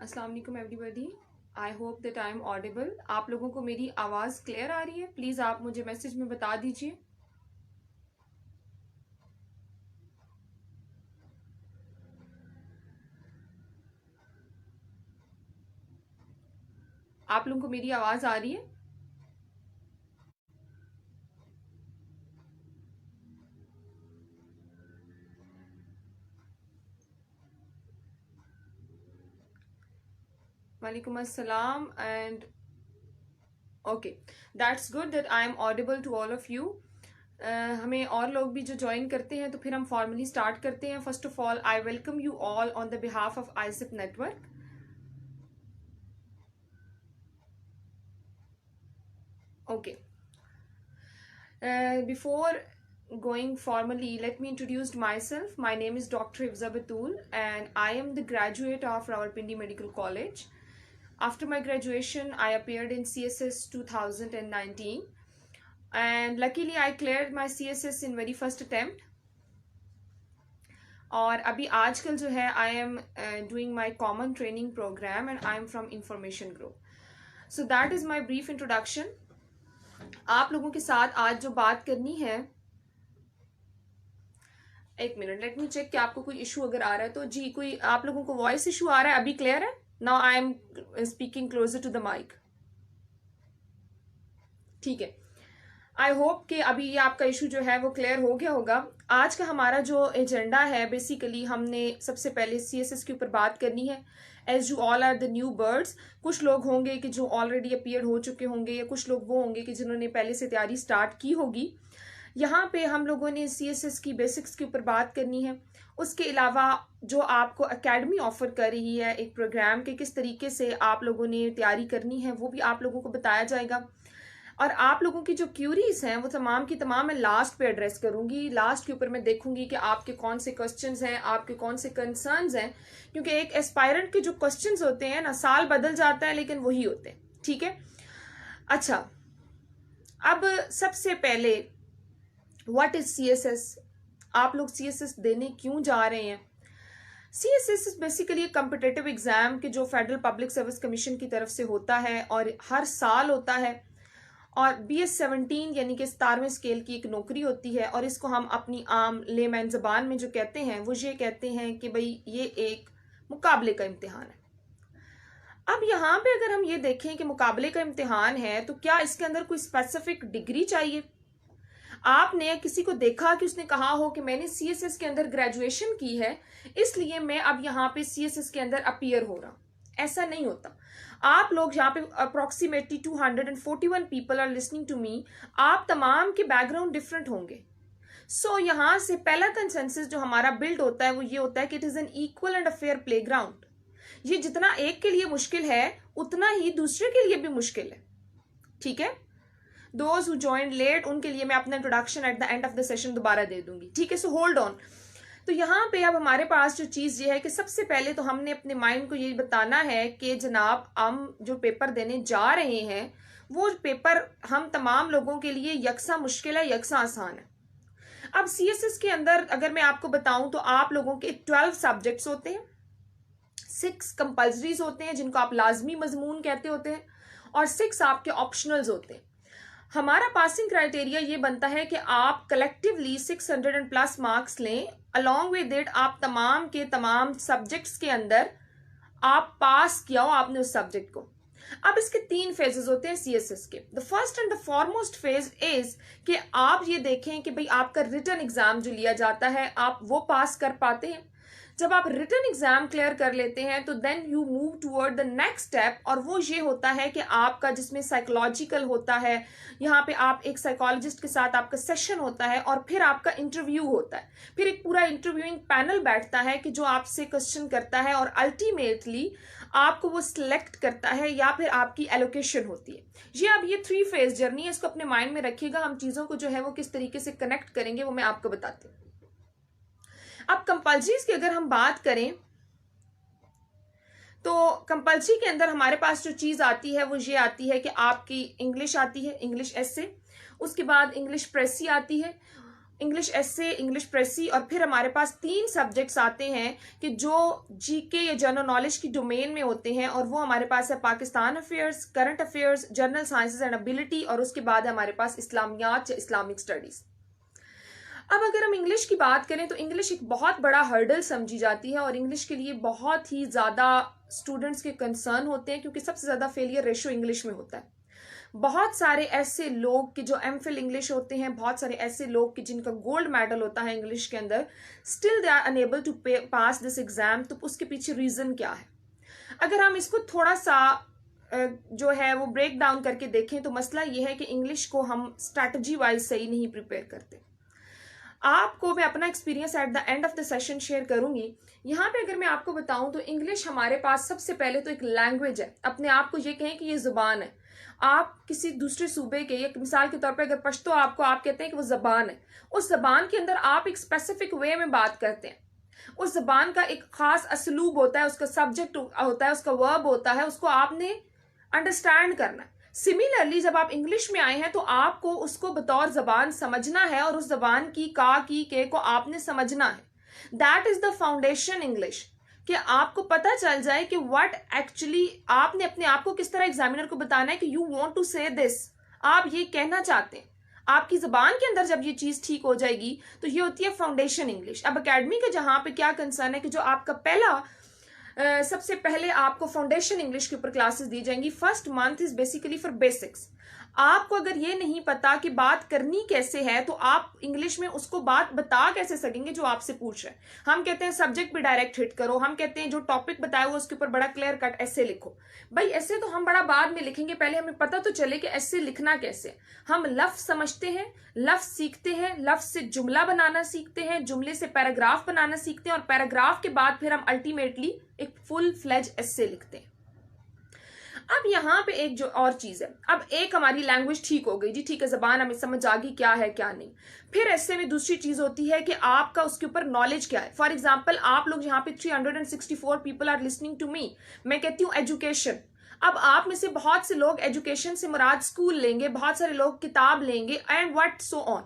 अस्सलाम वालेकुम everybody. I hope that I am Audible. आप लोगों को मेरी आवाज़ क्लियर आ रही है? प्लीज़ आप मुझे मैसेज में बता दीजिए। आप लोगों को मेरी आवाज़ आ रही है? वालेकुम अस्सलाम and okay, that's good that I am audible to all of you. हमें और लोग भी जो ज्वाइन करते हैं तो फिर हम फॉर्मली स्टार्ट करते हैं। First of all I welcome you all on the behalf of आईसिप network. Okay. Before going formally, let me introduce myself. My name is Dr. Hifza Batul and I am the graduate of Rawalpindi Medical College. After my graduation, I appeared in CSS 2019 and luckily I cleared my CSS in very first attempt. और अभी आजकल जो है I am doing my common training program and I am from information group. So that is my brief introduction. आप लोगों के साथ आज जो बात करनी है, एक मिनट, लेट मी चेक कि आपको कोई इशू अगर आ रहा है तो। जी, कोई आप लोगों को वॉइस इशू आ रहा है? अभी क्लियर है? Now I am speaking closer to the mic. ठीक है, आई होप कि अभी ये आपका इशू जो है वो क्लियर हो गया होगा। आज का हमारा जो एजेंडा है, बेसिकली हमने सबसे पहले सीएसएस के ऊपर बात करनी है। As you all are the new birds, कुछ लोग होंगे कि जो ऑलरेडी अपीयर हो चुके होंगे या कुछ लोग वो होंगे कि जिन्होंने पहले से तैयारी स्टार्ट की होगी। यहाँ पे हम लोगों ने सीएसएस की बेसिक्स के ऊपर बात करनी है। उसके अलावा जो आपको एकेडमी ऑफर कर रही है एक प्रोग्राम के, किस तरीके से आप लोगों ने तैयारी करनी है वो भी आप लोगों को बताया जाएगा। और आप लोगों की जो क्यूरीज हैं वो तमाम की तमाम मैं लास्ट पे एड्रेस करूंगी। लास्ट के ऊपर मैं देखूंगी कि आपके कौन से क्वेश्चंस हैं, आपके कौन से कंसर्न्स हैं, क्योंकि एक एस्पायरेंट के जो क्वेश्चंस होते हैं ना, साल बदल जाता है लेकिन वही होते हैं। ठीक है, अच्छा, अब सबसे पहले व्हाट इज सीएसएस? आप लोग सीएसएस देने क्यों जा रहे हैं? CSS is basically competitive exam के जो फेडरल पब्लिक सर्विस कमीशन की तरफ से होता है और हर साल होता है। और BS-17 यानी कि 17वें स्केल की एक नौकरी होती है और इसको हम अपनी आम लेमैन जबान में जो कहते हैं वो ये कहते हैं कि भाई ये एक मुकाबले का इम्तिहान है। अब यहाँ पे अगर हम ये देखें कि मुकाबले का इम्तिहान है तो क्या इसके अंदर कोई स्पेसिफिक डिग्री चाहिए? आपने किसी को देखा कि उसने कहा हो कि मैंने सीएसएस के अंदर ग्रेजुएशन की है इसलिए मैं अब यहाँ पे सीएसएस के अंदर अपीयर हो रहा? ऐसा नहीं होता। आप लोग यहाँ पे approximately 241 people are listening to me. आप तमाम के बैकग्राउंड डिफरेंट होंगे। सो यहाँ से पहला कंसेंसस जो हमारा बिल्ड होता है वो ये होता है कि it is an equal and a fair playground. ये जितना एक के लिए मुश्किल है उतना ही दूसरे के लिए भी मुश्किल है। ठीक है, दोज हु जॉइंड लेट उनके लिए मैं अपना introduction at the end of the session दोबारा दे दूंगी। ठीक है, सो होल्ड ऑन। तो यहाँ पे अब हमारे पास जो चीज ये है कि सबसे पहले तो हमने अपने माइंड को ये बताना है कि जनाब हम जो पेपर देने जा रहे हैं वो पेपर हम तमाम लोगों के लिए यकसा मुश्किल है, यकसा आसान है। अब सीएसएस के अंदर अगर मैं आपको बताऊं तो आप लोगों के 12 सब्जेक्ट्स होते हैं, 6 कंपल्सरीज होते हैं जिनको आप लाजमी मजमून कहते होते हैं और 6 आपके ऑप्शनल्स होते हैं। हमारा पासिंग क्राइटेरिया ये बनता है कि आप कलेक्टिवली 600 एंड प्लस मार्क्स लें। अलॉन्ग विद इट आप तमाम के तमाम सब्जेक्ट्स के अंदर आप पास किया हो आपने उस सब्जेक्ट को। अब इसके 3 फेजेस होते हैं सीएसएस के। The first and the foremost phase is कि आप ये देखें कि भाई आपका रिटन एग्जाम जो लिया जाता है आप वो पास कर पाते हैं। जब आप रिटन एग्जाम क्लियर कर लेते हैं तो then you move toward the next step और वो ये होता है कि आपका जिसमें साइकोलॉजिकल होता है, यहाँ पे आप एक साइकोलॉजिस्ट के साथ आपका सेशन होता है और फिर आपका इंटरव्यू होता है। फिर एक पूरा इंटरव्यूइंग पैनल बैठता है कि जो आपसे क्वेश्चन करता है और अल्टीमेटली आपको वो सिलेक्ट करता है या फिर आपकी एलोकेशन होती है। ये अब ये 3 फेज जर्नी है, इसको अपने माइंड में रखिएगा। हम चीजों को जो है वो किस तरीके से कनेक्ट करेंगे वो मैं आपको बताती हूँ। अब कंपल्सरीज की अगर हम बात करें तो कंपल्सरी के अंदर हमारे पास जो चीज आती है वो ये आती है कि आपकी इंग्लिश आती है, इंग्लिश एसे, उसके बाद इंग्लिश प्रेसी आती है, इंग्लिश एसे, इंग्लिश प्रेसी, और फिर हमारे पास 3 सब्जेक्ट्स आते हैं कि जो जीके या जनरल नॉलेज की डोमेन में होते हैं, और वो हमारे पास है Pakistan affairs, current affairs, general sciences and ability, और उसके बाद हमारे पास इस्लामियात या इस्लामिक स्टडीज। अब अगर हम इंग्लिश की बात करें तो इंग्लिश एक बहुत बड़ा हर्डल समझी जाती है, और इंग्लिश के लिए बहुत ही ज़्यादा स्टूडेंट्स के कंसर्न होते हैं, क्योंकि सबसे ज़्यादा फेलियर रेशो इंग्लिश में होता है। बहुत सारे ऐसे लोग कि जो एमफिल इंग्लिश होते हैं, बहुत सारे ऐसे लोग कि जिनका गोल्ड मेडल होता है इंग्लिश के अंदर, still they are unable to pass this exam. तो उसके पीछे रीज़न क्या है? अगर हम इसको थोड़ा सा जो है वो ब्रेक डाउन करके देखें तो मसला ये है कि इंग्लिश को हम स्ट्रैटेजी वाइज सही नहीं प्रिपेयर करते। आपको मैं अपना experience at the end of the session share करूंगी। यहाँ पे अगर मैं आपको बताऊं तो इंग्लिश हमारे पास सबसे पहले तो एक लैंग्वेज है। अपने आप को ये कहें कि ये जुबान है। आप किसी दूसरे सूबे के, एक मिसाल के तौर पे अगर पश्तो आपको आप कहते हैं कि वो जबान है, उस जबान के अंदर आप एक स्पेसिफिक वे में बात करते हैं। उस जबान का एक खास असलूब होता है, उसका सब्जेक्ट होता है, उसका वर्ब होता है, उसको आपने अंडरस्टैंड करना है। सिमिलरली जब आप इंग्लिश में आए हैं तो आपको उसको बतौर जबान समझना है, और उस जबान की का की के को आपने समझना है। That is the foundation English, कि आपको पता चल जाए कि व्हाट एक्चुअली आपने अपने आप को किस तरह एग्जामिनर को बताना है कि यू वांट टू से दिस, आप ये कहना चाहते हैं। आपकी जबान के अंदर जब ये चीज ठीक हो जाएगी तो ये होती है फाउंडेशन इंग्लिश। अब अकेडमी का जहां पे क्या कंसर्न है कि जो आपका पहला सबसे पहले आपको फाउंडेशन इंग्लिश के ऊपर क्लासेस दी जाएंगी। First month is basically for basics. आपको अगर ये नहीं पता कि बात करनी कैसे है तो आप इंग्लिश में उसको बात बता कैसे सकेंगे जो आपसे पूछ रहे हैं। हम कहते हैं सब्जेक्ट भी डायरेक्ट हिट करो, हम कहते हैं जो टॉपिक बताया हुआ उसके ऊपर बड़ा क्लियर कट ऐसे लिखो। भाई ऐसे तो हम बड़ा बाद में लिखेंगे, पहले हमें पता तो चले कि ऐसे लिखना कैसे। हम लफ्ज समझते हैं, लफ्ज सीखते हैं, लफ्ज से जुमला बनाना सीखते हैं, जुमले से पैराग्राफ बनाना सीखते हैं, और पैराग्राफ के बाद फिर हम अल्टीमेटली एक फुल फ्लेज एसे लिखते हैं। अब यहाँ पे एक जो और चीज है, अब एक हमारी लैंग्वेज ठीक हो गई जी, ठीक है, जबान हमें समझ आ गई क्या है क्या नहीं। फिर ऐसे में दूसरी चीज होती है कि आपका उसके ऊपर नॉलेज क्या है। फॉर एग्जाम्पल आप लोग यहाँ पे 364 people are listening to me, मैं कहती हूँ एजुकेशन। अब आप में से बहुत से लोग एजुकेशन से मुराद स्कूल लेंगे, बहुत सारे लोग किताब लेंगे, एंड व्हाट सो ऑन।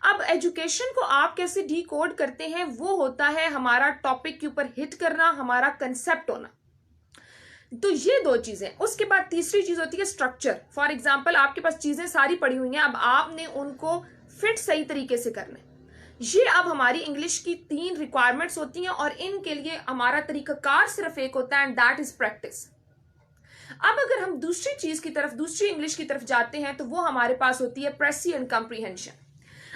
अब एजुकेशन को आप कैसे डी कोड करते हैं, वो होता है हमारा टॉपिक के ऊपर हिट करना, हमारा कंसेप्ट होना। तो ये दो चीजें। उसके बाद तीसरी चीज होती है स्ट्रक्चर। फॉर एग्जाम्पल आपके पास चीजें सारी पड़ी हुई हैं, अब आपने उनको फिट सही तरीके से करना है। ये अब हमारी इंग्लिश की 3 रिक्वायरमेंट्स होती हैं, और इनके लिए हमारा तरीकाकार सिर्फ एक होता है, एंड दैट इज प्रैक्टिस। अब अगर हम दूसरी चीज की तरफ, दूसरी इंग्लिश की तरफ जाते हैं तो वो हमारे पास होती है प्रेसी एंड कंप्रीहेंशन।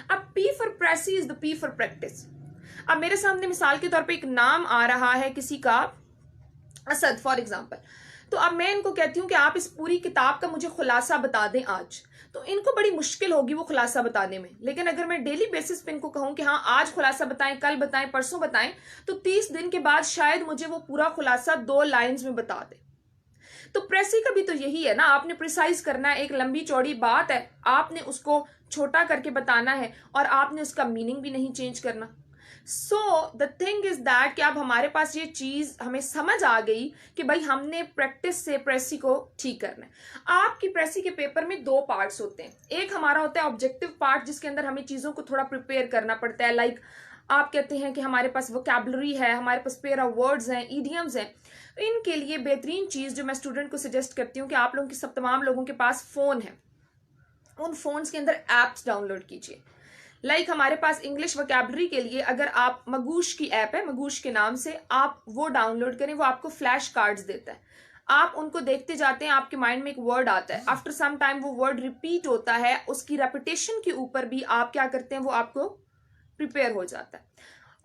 अब P for precis is the P for practice. अब मेरे सामने मिसाल के तौर पे एक नाम आ रहा है किसी का, असद फॉर एग्जाम्पल, तो अब मैं इनको कहती हूँ कि आप इस पूरी किताब का मुझे खुलासा बता दें आज, तो इनको बड़ी मुश्किल होगी वो खुलासा बताने में। लेकिन अगर मैं डेली बेसिस पे इनको कहूँ कि हाँ आज खुलासा बताएं, कल बताएं, परसों बताएं, तो 30 दिन के बाद शायद मुझे वो पूरा खुलासा 2 लाइंस में बता दे। तो प्रेसी का भी तो यही है ना, आपने प्रिसाइज करना है। एक लंबी चौड़ी बात है, आपने उसको छोटा करके बताना है, और आपने उसका मीनिंग भी नहीं चेंज करना। So the thing is that कि अब हमारे पास ये चीज हमें समझ आ गई कि भाई हमने प्रैक्टिस से प्रेसी को ठीक करना है। आपकी प्रेसी के पेपर में 2 पार्ट्स होते हैं। एक हमारा होता है ऑब्जेक्टिव पार्ट, जिसके अंदर हमें चीजों को थोड़ा प्रिपेयर करना पड़ता है। लाइक आप कहते हैं कि हमारे पास वोकैबुलरी है, हमारे पास पेयर ऑफ वर्ड्स हैं, इडियम्स हैं। इनके लिए बेहतरीन चीज जो मैं स्टूडेंट को सजेस्ट करती हूँ कि आप लोगों की सब तमाम लोगों के पास फोन है, उन फोन्स के अंदर एप्स डाउनलोड कीजिए। लाइक हमारे पास इंग्लिश वोकैबुलरी के लिए अगर आप मगूश की ऐप है, मगूश के नाम से, आप वो डाउनलोड करें। वो आपको फ्लैश कार्ड्स देता है, आप उनको देखते जाते हैं, आपके माइंड में एक वर्ड आता है, आफ्टर सम टाइम वो वर्ड रिपीट होता है, उसकी रेपिटेशन के ऊपर भी आप क्या करते हैं, वो आपको प्रिपेयर हो जाता है।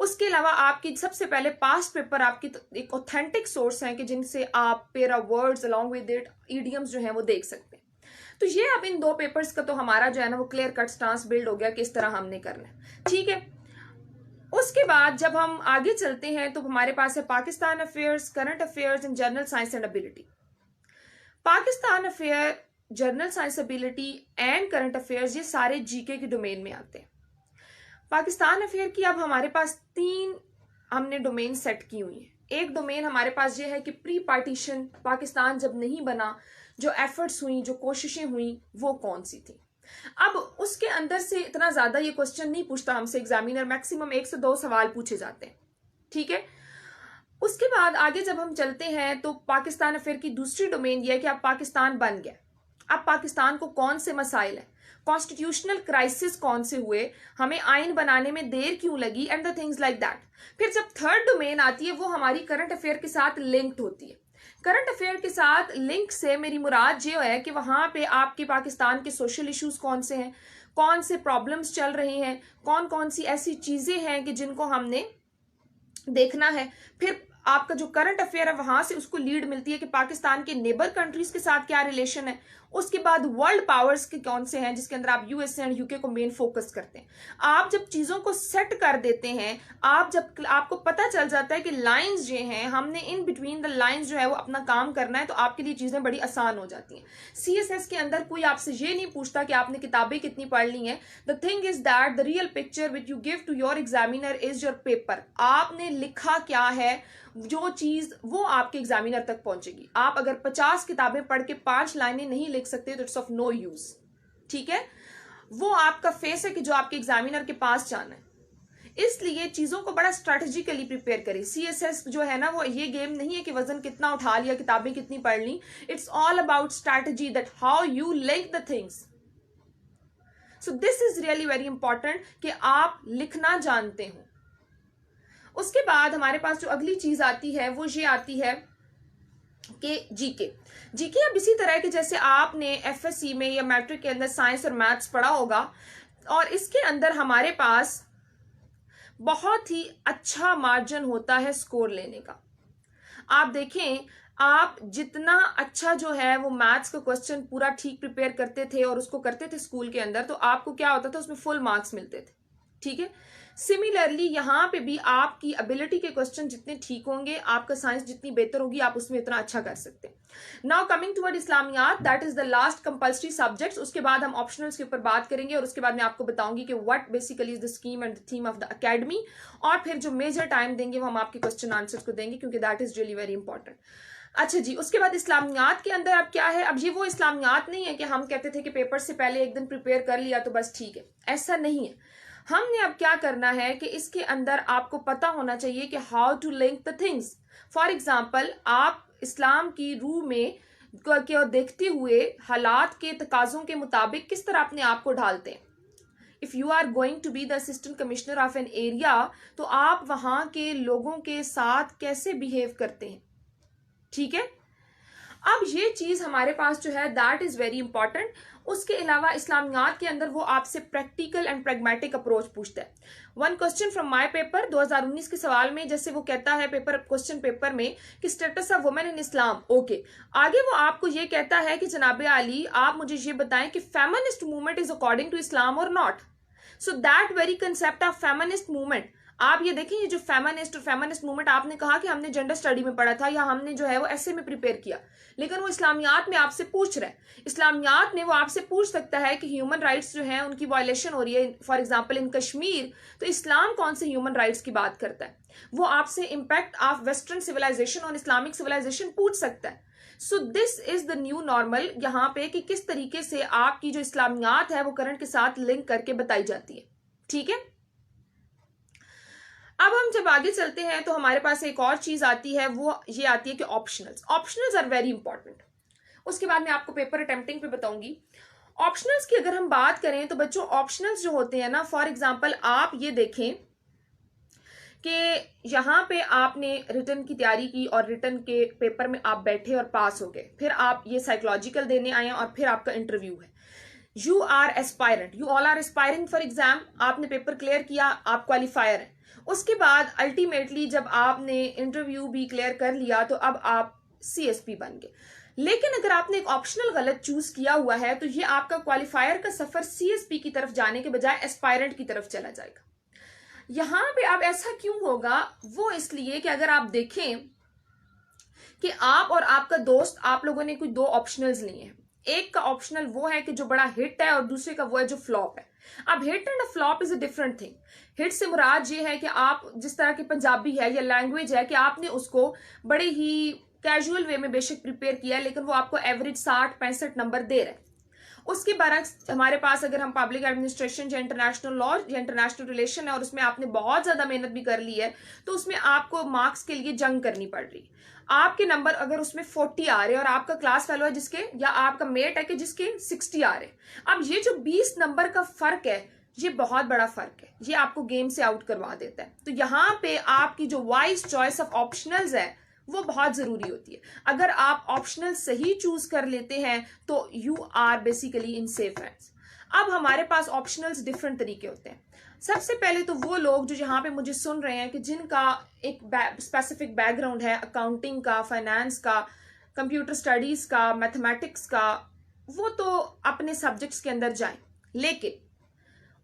उसके अलावा आपकी सबसे पहले पास्ट पेपर आपकी एक ऑथेंटिक सोर्स है कि जिनसे आप pair of words along with it idioms जो है वो देख सकते हैं। तो ये अब इन 2 पेपर्स का तो हमारा जो है ना वो क्लियर कट स्टांस बिल्ड हो गया कि इस तरह हमने करना है, ठीक है। उसके बाद जब हम आगे चलते हैं तो हमारे पास है Pakistan affairs, current affairs and general science and ability. Pakistan affair, general science ability and current affairs ये सारे जीके की डोमेन में आते हैं। पाकिस्तान अफेयर की अब हमारे पास 3 हमने डोमेन सेट की हुई है। एक डोमेन हमारे पास ये है कि प्री पार्टीशन पाकिस्तान जब नहीं बना, जो एफर्ट्स हुई, जो कोशिशें हुई, वो कौन सी थी। अब उसके अंदर से इतना ज्यादा ये क्वेश्चन नहीं पूछता हमसे एग्जामिनर, मैक्सिमम 1 से 2 सवाल पूछे जाते हैं, ठीक है। उसके बाद आगे जब हम चलते हैं तो पाकिस्तान अफेयर की दूसरी डोमेन ये है कि अब पाकिस्तान बन गया, अब पाकिस्तान को कौन से मसाइल है, कॉन्स्टिट्यूशनल क्राइसिस कौन से हुए, हमें आइन बनाने में देर क्यों लगी, and the things like that. फिर जब थर्ड डोमेन आती है वो हमारी करंट अफेयर के साथ लिंक्ड होती है। करंट अफेयर के साथ लिंक से मेरी मुराद ये है कि वहां पे आपके पाकिस्तान के सोशल इश्यूज कौन से हैं, कौन से प्रॉब्लम्स चल रहे हैं, कौन कौन सी ऐसी चीजें हैं कि जिनको हमने देखना है। फिर आपका जो करंट अफेयर है वहां से उसको लीड मिलती है कि पाकिस्तान के नेबर कंट्रीज के साथ क्या रिलेशन है। उसके बाद वर्ल्ड पावर्स के कौन से हैं जिसके अंदर आप यूएसए एंड यूके को मेन फोकस करते हैं। आप जब चीजों को सेट कर देते हैं, आप जब आपको पता चल जाता है कि लाइंस जो हैं हमने इन बिटवीन द लाइंस जो है वो अपना काम करना है, तो आपके लिए चीजें बड़ी आसान हो जाती हैं। सीएसएस के अंदर कोई आपसे ये नहीं पूछता कि आपने किताबें कितनी पढ़ ली हैं। The thing is that the real picture which you give to your examiner is your paper. आपने लिखा क्या है, जो चीज वो आपके एग्जामिनर तक पहुंचेगी। आप अगर 50 किताबें पढ़ के 5 लाइनें नहीं लिख सकते तो इट्स ऑफ नो यूज, ठीक है। वो आपका फेस है कि जो आपके एग्जामिनर के पास जाना है। इसलिए चीजों को बड़ा स्ट्रेटेजिकली प्रिपेयर करें। सीएसएस जो है ना वो ये गेम नहीं है कि वजन कितना उठा लिया, किताबें कितनी पढ़ ली। It's all about strategy, that how you link the things. So this is really very important कि आप लिखना जानते हो। उसके बाद हमारे पास जो अगली चीज आती है वो ये आती है कि जीके अब इसी तरह के जैसे आपने एफएससी में या मैट्रिक के अंदर साइंस और मैथ्स पढ़ा होगा, और इसके अंदर हमारे पास बहुत ही अच्छा मार्जिन होता है स्कोर लेने का। आप देखें, आप जितना अच्छा जो है वो मैथ्स का क्वेश्चन पूरा ठीक प्रिपेयर करते थे और उसको करते थे स्कूल के अंदर, तो आपको क्या होता था, उसमें फुल मार्क्स मिलते थे, ठीक है। सिमिलरली यहां पे भी आपकी एबिलिटी के क्वेश्चन जितने ठीक होंगे, आपका साइंस जितनी बेहतर होगी, आप उसमें इतना अच्छा कर सकते हैं। नाउ कमिंग टुवर्ड इस्लामियात, that is the last compulsory subjects. उसके बाद हम ऑप्शनल्स के ऊपर बात करेंगे और उसके बाद मैं आपको बताऊंगी कि what basically is the scheme and the theme of the academy, और फिर जो मेजर टाइम देंगे वो हम आपके क्वेश्चन आंसर्स को देंगे, क्योंकि that is really very important. अच्छा जी, उसके बाद इस्लामियात के अंदर अब क्या है, अब ये वो इस्लामियात नहीं है कि हम कहते थे कि पेपर से पहले एक दिन प्रिपेयर कर लिया तो बस ठीक है, ऐसा नहीं है। हमने अब क्या करना है कि इसके अंदर आपको पता होना चाहिए कि how to link the things. For example, आप इस्लाम की रूह में को देखते हुए हालात के तकाजों के मुताबिक किस तरह अपने आप को ढालते हैं। If you are going to be the assistant commissioner of an area, तो आप वहां के लोगों के साथ कैसे बिहेव करते हैं, ठीक है। अब ये चीज हमारे पास जो है दैट इज वेरी इंपॉर्टेंट। उसके अलावा इस्लामियात के अंदर वो आपसे प्रैक्टिकल एंड प्रैग्मेटिक अप्रोच पूछता है। One question from my paper 2019 के सवाल में, जैसे वो कहता है क्वेश्चन पेपर में कि status of women in Islam, okay. आगे वो आपको ये कहता है कि जनाबे आली आप मुझे ये बताएं कि feminist movement is according to Islam or not. So that very concept of feminist movement, आप ये देखें, ये जो फेमिनिस्ट मूवमेंट आपने कहा कि हमने जेंडर स्टडी में पढ़ा था या हमने जो है वो ऐसे में प्रिपेयर किया, लेकिन वो इस्लामियात में आपसे पूछ रहा है। इस्लामियात में वो आपसे पूछ सकता है कि ह्यूमन राइट्स जो है उनकी वायलेशन हो रही है, फॉर एग्जांपल इन कश्मीर, तो इस्लाम कौन से ह्यूमन राइट्स की बात करता है। वो आपसे इंपैक्ट ऑफ वेस्टर्न सिविलाइजेशन और इस्लामिक सिविलाइजेशन पूछ सकता है। So this is the new normal यहाँ पे कि किस तरीके से आपकी जो इस्लामियात है वो करंट के साथ लिंक करके बताई जाती है, ठीक है। अब हम जब आगे चलते हैं तो हमारे पास एक और चीज आती है, वो ये आती है कि ऑप्शनल्स आर वेरी इंपॉर्टेंट। उसके बाद मैं आपको पेपर अटेम्प्टिंग पे बताऊंगी। ऑप्शनल्स की अगर हम बात करें तो बच्चों, ऑप्शनल्स जो होते हैं ना, फॉर एग्जांपल आप ये देखें कि यहाँ पे आपने रिटर्न की तैयारी की और रिटर्न के पेपर में आप बैठे और पास हो गए, फिर आप ये साइकोलॉजिकल देने आए और फिर आपका इंटरव्यू है। You are aspirant, you all are aspiring for exam, आपने पेपर क्लियर किया, आप क्वालिफायर हैं। उसके बाद अल्टीमेटली जब आपने इंटरव्यू भी क्लियर कर लिया तो अब आप सीएसपी बन गए। लेकिन अगर आपने एक ऑप्शनल गलत चूज किया हुआ है तो ये आपका क्वालिफायर का सफर सीएसपी की तरफ जाने के बजाय एस्पायरेंट की तरफ चला जाएगा। यहां पे अब ऐसा क्यों होगा, वो इसलिए कि अगर आप देखें कि आप और आपका दोस्त, आप लोगों ने कोई 2 ऑप्शनल्स लिए हैं। एक का ऑप्शनल वो है कि जो बड़ा हिट है और दूसरे का वो है जो फ्लॉप है। अब hit and flop is a different thing. Hit से मुराद ये है कि आप जिस तरह की पंजाबी है या लैंग्वेज है कि आपने उसको बड़े ही कैजुअल वे में बेशक प्रिपेयर किया है, लेकिन वो आपको एवरेज 60-65 नंबर दे रहा है। उसके बरक्स हमारे पास अगर हम पब्लिक एडमिनिस्ट्रेशन या इंटरनेशनल लॉ या इंटरनेशनल रिलेशन है और उसमें आपने बहुत ज्यादा मेहनत भी कर ली है, तो उसमें आपको मार्क्स के लिए जंग करनी पड़ रही। आपके नंबर अगर उसमें 40 आ रहे हैं और आपका क्लास फेलो है जिसके, या आपका मेट है कि जिसके 60 आ रहे हैं, अब ये जो 20 नंबर का फर्क है, ये बहुत बड़ा फर्क है, ये आपको गेम से आउट करवा देता है। तो यहाँ पे आपकी जो वाइज चॉइस ऑफ ऑप्शनल्स है वो बहुत जरूरी होती है। अगर आप ऑप्शनल सही चूज कर लेते हैं तो you are basically in safe hands. अब हमारे पास ऑप्शनल्स डिफरेंट तरीके होते हैं। सबसे पहले तो वो लोग जो यहाँ पे मुझे सुन रहे हैं कि जिनका एक स्पेसिफिक बैकग्राउंड है अकाउंटिंग का, फाइनेंस का, कंप्यूटर स्टडीज का, मैथमेटिक्स का, वो तो अपने सब्जेक्ट्स के अंदर जाएं, लेकिन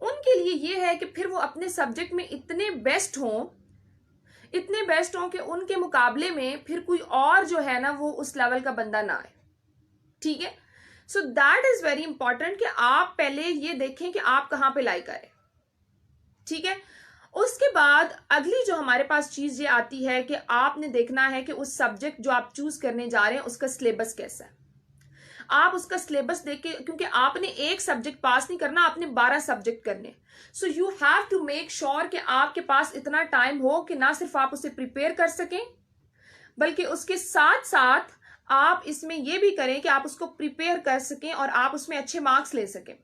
उनके लिए ये है कि फिर वो अपने सब्जेक्ट में इतने बेस्ट हों कि उनके मुकाबले में फिर कोई और जो है ना वो उस लेवल का बंदा ना आए। ठीक है, so that is very important कि आप पहले ये देखें कि आप कहां पे लाइक करें। ठीक है, उसके बाद अगली जो हमारे पास चीज ये आती है कि आपने देखना है कि उस सब्जेक्ट जो आप चूज करने जा रहे हैं उसका सिलेबस कैसा है। आप उसका सिलेबस देख के, क्योंकि आपने एक सब्जेक्ट पास नहीं करना, आपने 12 सब्जेक्ट करने। So you have to make sure कि आपके पास इतना टाइम हो कि ना सिर्फ आप उसे प्रिपेयर कर सकें, बल्कि उसके साथ साथ आप इसमें यह भी करें कि आप उसको प्रिपेयर कर सकें और आप उसमें अच्छे मार्क्स ले सकें।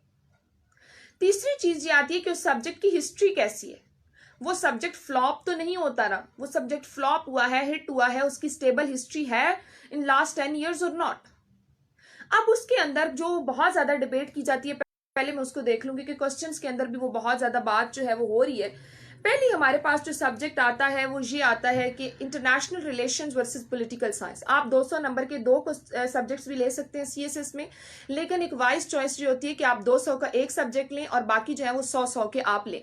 तीसरी चीज ये आती है कि उस सब्जेक्ट की हिस्ट्री कैसी है। वो सब्जेक्ट फ्लॉप तो नहीं होता ना, वो सब्जेक्ट फ्लॉप हुआ है, हिट हुआ है, उसकी स्टेबल हिस्ट्री है इन लास्ट 10 years और नॉट। अब उसके अंदर जो बहुत ज्यादा डिबेट की जाती है, पहले मैं उसको देख लूंगी कि क्वेश्चंस के अंदर भी वो बहुत ज्यादा बात जो है वो हो रही है। पहले हमारे पास जो सब्जेक्ट आता है वो ये आता है कि international relations versus political science. आप 200 नंबर के दो सब्जेक्ट्स भी ले सकते हैं सीएसएस में, लेकिन एक वाइज चॉइस ये होती है कि आप 200 का एक सब्जेक्ट लें और बाकी जो है वो 100 के आप लें।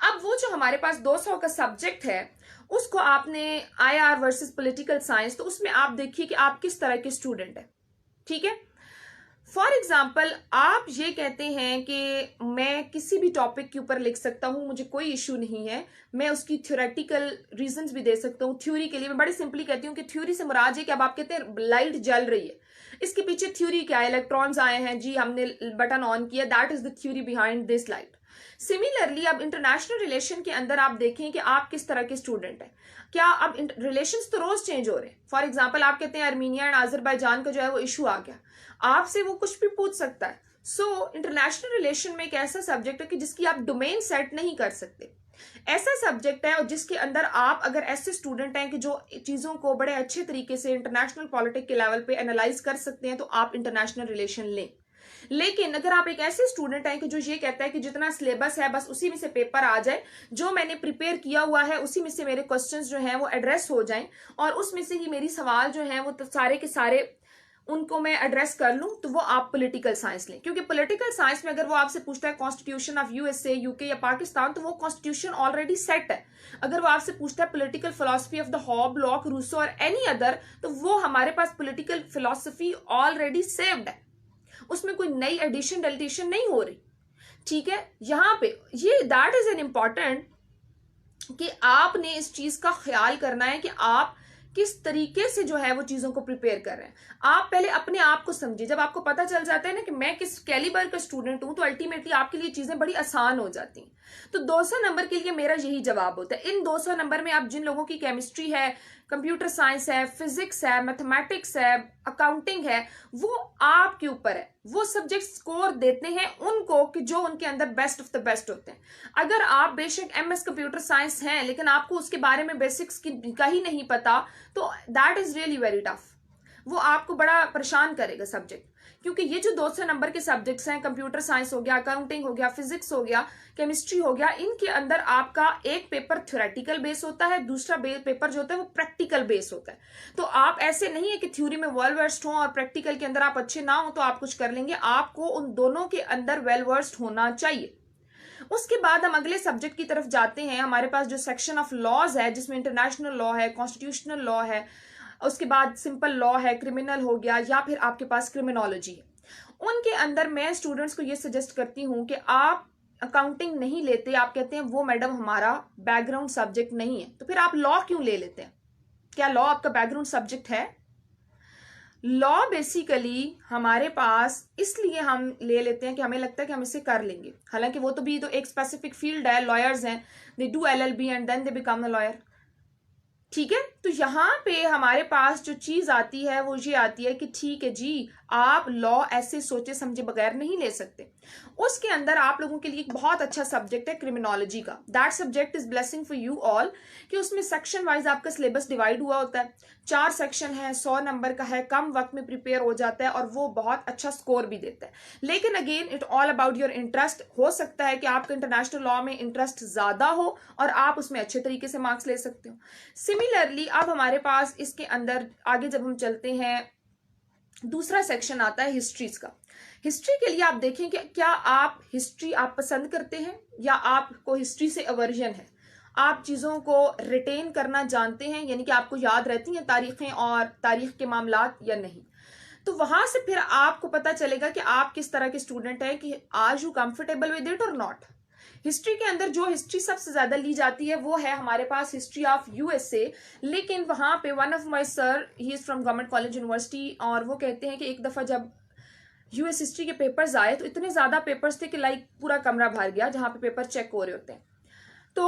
अब वो जो हमारे पास 200 का सब्जेक्ट है उसको आपने आईआर वर्सेस पॉलिटिकल साइंस, तो उसमें आप देखिए कि आप किस तरह के स्टूडेंट है। ठीक है, फॉर एग्जाम्पल आप ये कहते हैं कि मैं किसी भी टॉपिक के ऊपर लिख सकता हूं, मुझे कोई इशू नहीं है, मैं उसकी थ्योरेटिकल रीजंस भी दे सकता हूं। थ्योरी के लिए मैं बड़ी सिंपली कहती हूं कि थ्योरी से मुराद है कि अब आप कहते हैं लाइट जल रही है, इसके पीछे थ्योरी क्या है, इलेक्ट्रॉन्स आए हैं जी, हमने बटन ऑन किया, that is the theory behind this light. Similarly अब इंटरनेशनल रिलेशन के अंदर आप देखें कि आप किस तरह के स्टूडेंट हैं। क्या अब रिलेशंस तो रोज चेंज हो रहे हैं। फॉर एग्जांपल आप कहते हैं आर्मीनिया एंड अजरबैजान का जो है वो इशू आ गया, आपसे वो कुछ भी पूछ सकता है। सो इंटरनेशनल रिलेशन में एक ऐसा सब्जेक्ट है कि जिसकी आप डोमेन सेट नहीं कर सकते, ऐसा सब्जेक्ट है और जिसके अंदर आप अगर ऐसे स्टूडेंट हैं कि जो चीजों को बड़े अच्छे तरीके से इंटरनेशनल पॉलिटिक्स के लेवल पे एनालाइज कर सकते हैं, तो आप इंटरनेशनल रिलेशन लें। लेकिन अगर आप एक ऐसे स्टूडेंट हैं कि जो ये कहता है कि जितना सिलेबस है बस उसी में से पेपर आ जाए, जो मैंने प्रिपेयर किया हुआ है उसी में से मेरे क्वेश्चंस जो हैं वो एड्रेस हो जाएं और उसमें से ही मेरी सवाल जो हैं वो तो सारे के सारे उनको मैं एड्रेस कर लूं, तो वो आप पॉलिटिकल साइंस लें। क्योंकि पॉलिटिकल साइंस में अगर वो आपसे पूछता है कॉन्स्टिट्यूशन ऑफ यूएसए, यूके या पाकिस्तान, तो वो कॉन्स्टिट्यूशन ऑलरेडी सेट है। अगर वो आपसे पूछता है political philosophy of the Hobbes, Locke, Rousseau और एनी अदर, तो वो हमारे पास पॉलिटिकल फिलॉसफी ऑलरेडी सेव्ड है, उसमें कोई नई एडिशन डेलिटेशन नहीं हो रही। ठीक है, यहां पे ये दैट इज एन इंपॉर्टेंट कि आपने इस चीज का ख्याल करना है कि आप किस तरीके से जो है वो चीजों को प्रिपेयर कर रहे हैं। आप पहले अपने आप को समझिए। जब आपको पता चल जाता है ना कि मैं किस कैलिबर का स्टूडेंट हूं, तो अल्टीमेटली आपके लिए चीजें बड़ी आसान हो जाती हैं। तो 200 नंबर के लिए मेरा यही जवाब होता है। इन 200 नंबर में आप जिन लोगों की केमिस्ट्री है, कंप्यूटर साइंस है, फिजिक्स है, मैथमेटिक्स है, अकाउंटिंग है, वो आपके ऊपर है। वो सब्जेक्ट स्कोर देते हैं उनको कि जो उनके अंदर बेस्ट ऑफ द बेस्ट होते हैं। अगर आप बेशक एमएस कंप्यूटर साइंस हैं लेकिन आपको उसके बारे में बेसिक्स का ही नहीं पता, तो that is really very tough. वो आपको बड़ा परेशान करेगा सब्जेक्ट, क्योंकि ये जो 200 नंबर के सब्जेक्ट्स हैं, कंप्यूटर साइंस हो गया, अकाउंटिंग हो गया, फिजिक्स हो गया, केमिस्ट्री हो गया, इनके अंदर आपका एक पेपर थ्योरेटिकल बेस होता है, दूसरा पेपर जो होता है वो प्रैक्टिकल बेस होता है। तो आप ऐसे नहीं है कि थ्योरी में वेल वर्स्ड हो और प्रैक्टिकल के अंदर आप अच्छे ना हो तो आप कुछ कर लेंगे। आपको उन दोनों के अंदर वेल वर्स्ड होना चाहिए। उसके बाद हम अगले सब्जेक्ट की तरफ जाते हैं। हमारे पास जो सेक्शन ऑफ लॉज है, जिसमें इंटरनेशनल लॉ है, कॉन्स्टिट्यूशनल लॉ है, उसके बाद सिंपल लॉ है, क्रिमिनल हो गया, या फिर आपके पास क्रिमिनोलॉजी है। उनके अंदर मैं स्टूडेंट्स को ये सजेस्ट करती हूं कि आप अकाउंटिंग नहीं लेते, आप कहते हैं वो मैडम हमारा बैकग्राउंड सब्जेक्ट नहीं है, तो फिर आप लॉ क्यों ले लेते हैं? क्या लॉ आपका बैकग्राउंड सब्जेक्ट है? लॉ बेसिकली हमारे पास इसलिए हम ले लेते हैं कि हमें लगता है कि हम इसे कर लेंगे, हालांकि वो तो भी तो एक स्पेसिफिक फील्ड है, लॉयर्स हैं, they do LLB and then they become a lawyer. ठीक है, तो यहाँ पे हमारे पास जो चीज आती है वो ये आती है कि ठीक है जी, आप लॉ ऐसे सोचे समझे बगैर नहीं ले सकते। उसके अंदर आप लोगों के लिए एक बहुत अच्छा सब्जेक्ट है क्रिमिनोलॉजी का। That subject is blessing for you all कि उसमें सेक्शन वाइज आपका सिलेबस डिवाइड हुआ होता है, 4 सेक्शन है, 100 नंबर का है, कम वक्त में प्रिपेयर हो जाता है और वो बहुत अच्छा स्कोर भी देता है। लेकिन again it all about your interest. हो सकता है कि आपका इंटरनेशनल लॉ में इंटरेस्ट ज्यादा हो और आप उसमें अच्छे तरीके से मार्क्स ले सकते हो। सिमिलरली अब हमारे पास इसके अंदर आगे जब हम चलते हैं, दूसरा सेक्शन आता है हिस्ट्रीज का। हिस्ट्री के लिए आप देखें कि क्या आप हिस्ट्री आप पसंद करते हैं या आपको हिस्ट्री से अवर्जन है, आप चीजों को रिटेन करना जानते हैं, यानी कि आपको याद रहती हैं तारीखें और तारीख के मामलात या नहीं। तो वहां से फिर आपको पता चलेगा कि आप किस तरह के स्टूडेंट हैं, कि are you comfortable with it और नॉट। हिस्ट्री के अंदर जो हिस्ट्री सबसे ज्यादा ली जाती है वो है हमारे पास हिस्ट्री ऑफ USA। लेकिन वहां पे one of my sir, he is from government college university, और वो कहते हैं कि एक दफा जब US हिस्ट्री के पेपर्स आए तो इतने ज्यादा पेपर्स थे कि लाइक पूरा कमरा भर गया जहां पे पेपर चेक हो रहे होते हैं। तो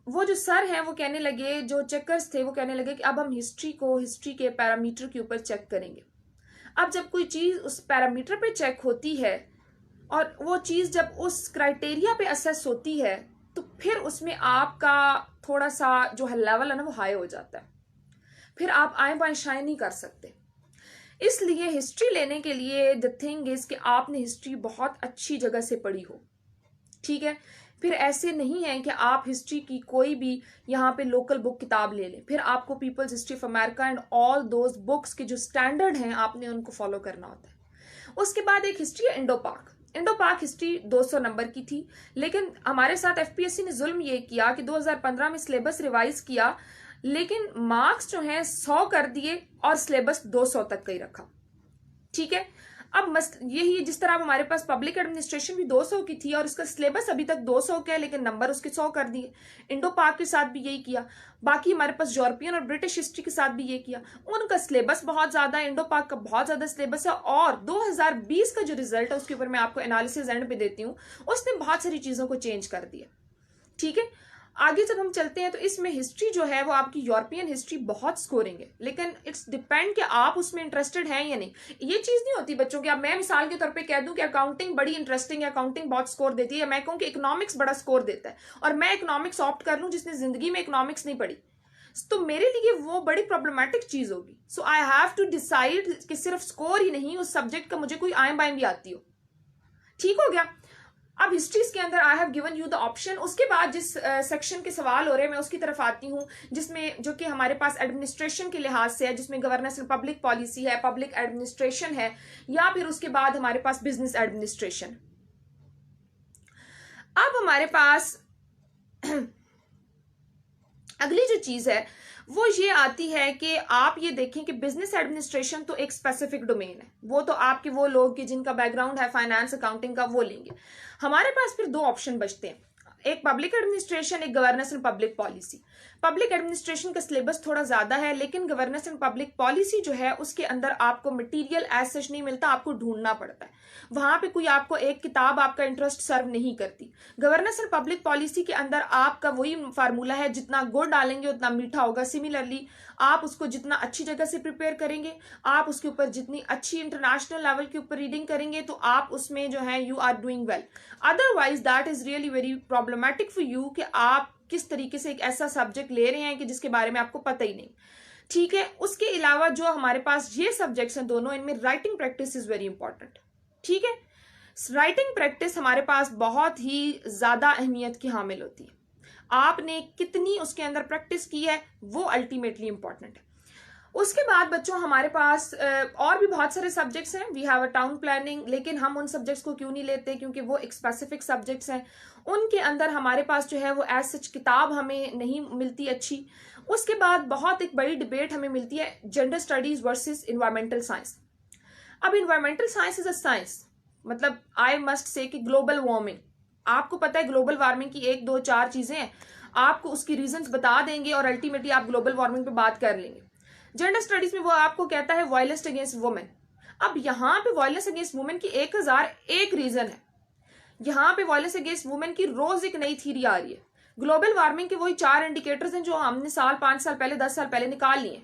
वो जो सर हैं वो कहने लगे, जो चेकर्स थे वो कहने लगे कि अब हम हिस्ट्री को हिस्ट्री के पैरामीटर के ऊपर चेक करेंगे। अब जब कोई चीज उस पैरामीटर पे चेक होती है और वो चीज जब उस क्राइटेरिया पे असेस होती है तो फिर उसमें आपका थोड़ा सा जो है लेवल है ना वो हाई हो जाता है, फिर आप आए बाएं शाए नहीं कर सकते। इसलिए हिस्ट्री लेने के लिए द थिंग इज कि आपने हिस्ट्री बहुत अच्छी जगह से पढ़ी हो। ठीक है, फिर ऐसे नहीं है कि आप हिस्ट्री की कोई भी यहाँ पे लोकल बुक किताब ले लें, फिर आपको people's history of America and all those books के जो स्टैंडर्ड हैं आपने उनको फॉलो करना होता है। उसके बाद एक हिस्ट्री है इंडो पाक। इंडो पाक हिस्ट्री 200 नंबर की थी, लेकिन हमारे साथ FPSC ने जुल्म ये किया कि 2015 में सिलेबस रिवाइज किया, लेकिन मार्क्स जो हैं 100 कर दिए और सिलेबस 200 तक का ही रखा। ठीक है, अब यही जिस तरह हमारे पास पब्लिक एडमिनिस्ट्रेशन भी 200 की थी और इसका सिलेबस अभी तक 200 का है, लेकिन नंबर उसके 100 कर दिए। इंडो पाक के साथ भी यही किया। बाकी हमारे पास यूरोपियन और ब्रिटिश हिस्ट्री के साथ भी ये किया। उनका सिलेबस बहुत ज्यादा है, इंडो पाक का बहुत ज्यादा सिलेबस है, और 2020 का जो रिजल्ट है उसके ऊपर मैं आपको एनालिसिस एंड पे देती हूँ, उसने बहुत सारी चीजों को चेंज कर दिया। ठीक है, आगे जब हम चलते हैं तो इसमें हिस्ट्री जो है वो आपकी यूरोपियन हिस्ट्री बहुत स्कोरिंग है, लेकिन इट्स डिपेंड कि आप उसमें इंटरेस्टेड हैं या नहीं। ये चीज नहीं होती बच्चों की, अब मैं मिसाल के तौर पे कह दूं कि अकाउंटिंग बड़ी इंटरेस्टिंग है, अकाउंटिंग बहुत स्कोर देती है, या मैं कहूं कि इकोनॉमिक्स बड़ा स्कोर देता है और मैं इकोनॉमिक्स ऑप्ट कर लूं जिसने जिंदगी में इकोनॉमिक्स नहीं पढ़ी, तो मेरे लिए वो बड़ी प्रॉब्लमेटिक चीज होगी। सो आई हैव टू डिसाइड कि सिर्फ स्कोर ही नहीं, उस सब्जेक्ट का मुझे कोई आए बाएं भी आती हो। ठीक हो गया। अब हिस्ट्रीज के अंदर I have given you the option. उसके बाद जिस सेक्शन के सवाल हो रहे हैं मैं उसकी तरफ आती हूँ, जिसमें जो कि हमारे पास एडमिनिस्ट्रेशन के लिहाज से है, जिसमें गवर्नेंस एंड पब्लिक पॉलिसी है, पब्लिक एडमिनिस्ट्रेशन है, या फिर उसके बाद हमारे पास बिजनेस एडमिनिस्ट्रेशन। अब हमारे पास अगली जो चीज है वो ये आती है कि आप ये देखें कि बिजनेस एडमिनिस्ट्रेशन तो एक स्पेसिफिक डोमेन है, वो तो आपके वो लोग कि जिनका बैकग्राउंड है फाइनेंस अकाउंटिंग का वो लेंगे। हमारे पास फिर 2 ऑप्शन बचते हैं, एक पब्लिक एडमिनिस्ट्रेशन, एक governance and public policy. Public administration का सिलेबस थोड़ा ज्यादा है, लेकिन गवर्नेंस एंड पब्लिक पॉलिसी जो है उसके अंदर आपको मटेरियल एज सच नहीं मिलता, आपको ढूंढना पड़ता है। वहां पे कोई आपको एक किताब आपका इंटरेस्ट सर्व नहीं करती। गवर्नेंस एंड पब्लिक पॉलिसी के अंदर आपका वही फार्मूला है, जितना गुड़ डालेंगे उतना मीठा होगा। सिमिलरली आप उसको जितना अच्छी जगह से प्रिपेयर करेंगे, आप उसके ऊपर जितनी अच्छी इंटरनेशनल लेवल के ऊपर रीडिंग करेंगे, तो आप उसमें जो है you are doing well. Otherwise that is really very problematic for you कि आप किस तरीके से एक ऐसा सब्जेक्ट ले रहे हैं कि जिसके बारे में आपको पता ही नहीं। ठीक है, उसके अलावा जो हमारे पास ये सब्जेक्ट्स हैं दोनों, इनमें writing practice is very important. ठीक है, राइटिंग प्रैक्टिस हमारे पास बहुत ही ज्यादा अहमियत की हामिल होती है। आपने कितनी उसके अंदर प्रैक्टिस की है वो अल्टीमेटली इंपॉर्टेंट है। उसके बाद बच्चों हमारे पास और भी बहुत सारे सब्जेक्ट्स हैं। We have a town planning, लेकिन हम उन सब्जेक्ट्स को क्यों नहीं लेते, क्योंकि वो एक स्पेसिफिक सब्जेक्ट्स हैं, उनके अंदर हमारे पास जो है वो एज सच किताब हमें नहीं मिलती अच्छी। उसके बाद बहुत एक बड़ी डिबेट हमें मिलती है gender studies versus environmental science. अब environmental science is a science, मतलब आई मस्ट से कि ग्लोबल वार्मिंग, आपको पता है ग्लोबल वार्मिंग की 1 2 4 चीजें हैं, आपको उसकी रीजंस बता देंगे और अल्टीमेटली आप ग्लोबल वार्मिंग पे बात कर लेंगे। जेंडर स्टडीज में वो आपको कहता है वायलेंस अगेंस्ट वुमेन। अब यहाँ पे वायलेंस अगेंस्ट वुमेन की 1001 रीजन है। यहाँ पे वायलेंस अगेंस्ट वुमेन की रोज एक नई थ्योरी आ रही है। ग्लोबल वार्मिंग के वही 4 इंडिकेटर्स हैं जो हमने 5 साल पहले 10 साल पहले निकाल लिए।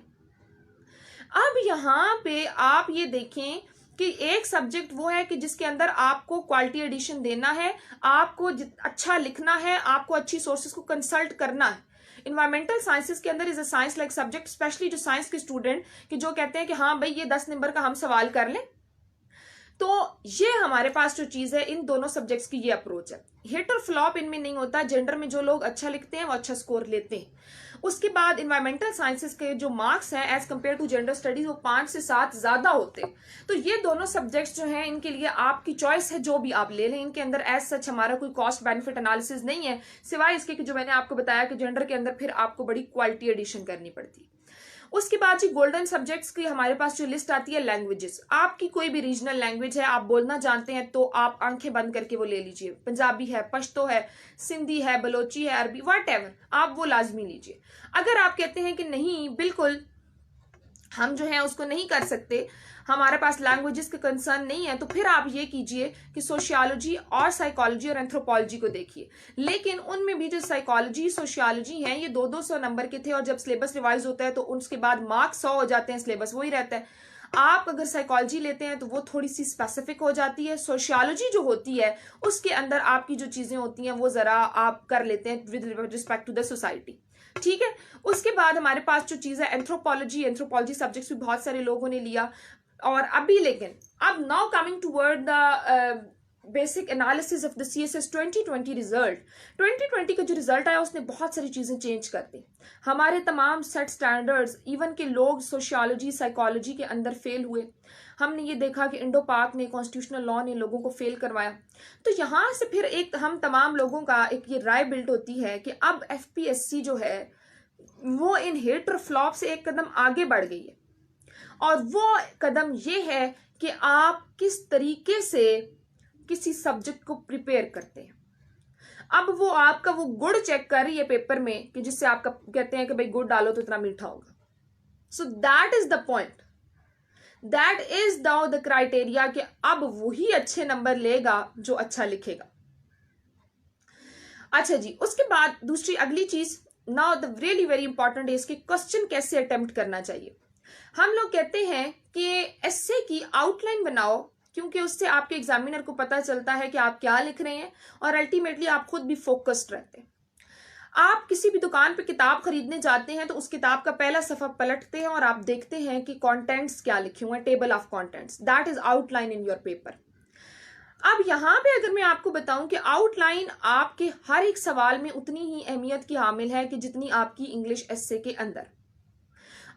अब यहाँ पे आप ये देखें कि एक सब्जेक्ट वो है कि जिसके अंदर आपको क्वालिटी एडिशन देना है, आपको अच्छा लिखना है, आपको अच्छी सोर्सेज को कंसल्ट करना है। इन्वायरमेंटल साइंसेस के अंदर is a science like subject, specially जो साइंस के स्टूडेंट कि जो कहते हैं कि हाँ भाई ये 10 नंबर का हम सवाल कर लें। तो ये हमारे पास जो चीज है, इन दोनों सब्जेक्ट्स की ये अप्रोच है। हिट और फ्लॉप इनमें नहीं होता। जेंडर में जो लोग अच्छा लिखते हैं वो अच्छा स्कोर लेते हैं। उसके बाद इन्वायरमेंटल साइंसेस के जो मार्क्स हैं as compare to gender studies वो 5 से 7 ज्यादा होते हैं। तो ये दोनों सब्जेक्ट्स जो हैं इनके लिए आपकी चॉइस है, जो भी आप ले लें। इनके अंदर एज सच हमारा कोई कॉस्ट बेनिफिट एनालिसिस नहीं है, सिवाय इसके कि जो मैंने आपको बताया कि जेंडर के अंदर फिर आपको बड़ी क्वालिटी एडिशन करनी पड़ती है। उसके बाद जी गोल्डन सब्जेक्ट्स की हमारे पास जो लिस्ट आती है लैंग्वेजेस। आपकी कोई भी रीजनल लैंग्वेज है, आप बोलना जानते हैं तो आप आंखें बंद करके वो ले लीजिए। पंजाबी है, पश्तो है, सिंधी है, बलोची है, अरबी, व्हाटएवर, आप वो लाजमी लीजिए। अगर आप कहते हैं कि नहीं बिल्कुल हम जो है उसको नहीं कर सकते, हमारे पास लैंग्वेजेस का कंसर्न नहीं है, तो फिर आप ये कीजिए कि सोशियोलॉजी और साइकोलॉजी और एंथ्रोपोलॉजी को देखिए। लेकिन उनमें भी जो साइकोलॉजी सोशियोलॉजी हैं ये 200 नंबर के थे, और जब सिलेबस रिवाइज होता है तो उसके बाद मार्क्स 100 हो जाते हैं, सिलेबस वही रहता है। आप अगर साइकोलॉजी लेते हैं तो वो थोड़ी सी स्पेसिफिक हो जाती है। सोशियोलॉजी जो होती है उसके अंदर आपकी जो चीजें होती हैं वो जरा आप कर लेते हैं with respect to the society, ठीक है। उसके बाद हमारे पास जो चीज है एंथ्रोपोलॉजी सब्जेक्ट्स भी बहुत सारे लोगों ने लिया। और अभी लेकिन अब now coming toward the basic analysis of the CSS 2020 result. 2020 का जो रिजल्ट आया उसने बहुत सारी चीजें चेंज कर दी। हमारे तमाम सेट स्टैंडर्ड्स, इवन के लोग सोशियोलॉजी साइकोलॉजी के अंदर फेल हुए। हमने ये देखा कि इंडो पाक ने, कॉन्स्टिट्यूशनल लॉ ने लोगों को फेल करवाया। तो यहाँ से फिर एक हम तमाम लोगों का एक ये राय बिल्ड होती है कि अब FPSC जो है वो इन हिट और फ्लॉप से एक कदम आगे बढ़ गई है, और वो कदम ये है कि आप किस तरीके से किसी सब्जेक्ट को प्रिपेयर करते हैं। अब वो आपका वो गुड़ चेक कर रही है पेपर में कि जिससे आपका कहते हैं कि भाई गुड़ डालो तो इतना मीठा होगा। So that is the point, that is the criteria कि अब वही अच्छे नंबर लेगा जो अच्छा लिखेगा। अच्छा जी, उसके बाद दूसरी अगली चीज, now the really very important is कि क्वेश्चन कैसे अटेम्प्ट करना चाहिए। हम लोग कहते हैं कि एस्से की आउटलाइन बनाओ, क्योंकि उससे आपके एग्जामिनर को पता चलता है कि आप क्या लिख रहे हैं, और अल्टीमेटली आप खुद भी फोकस्ड रहते हैं। आप किसी भी दुकान पे किताब खरीदने जाते हैं तो उस किताब का पहला सफा पलटते हैं और आप देखते हैं कि कंटेंट्स क्या लिखे हुए हैं, table of contents, that is outline in your paper. अब यहां पे अगर मैं आपको बताऊं कि आउटलाइन आपके हर एक सवाल में उतनी ही अहमियत की हामिल है कि जितनी आपकी इंग्लिश एस्से के अंदर।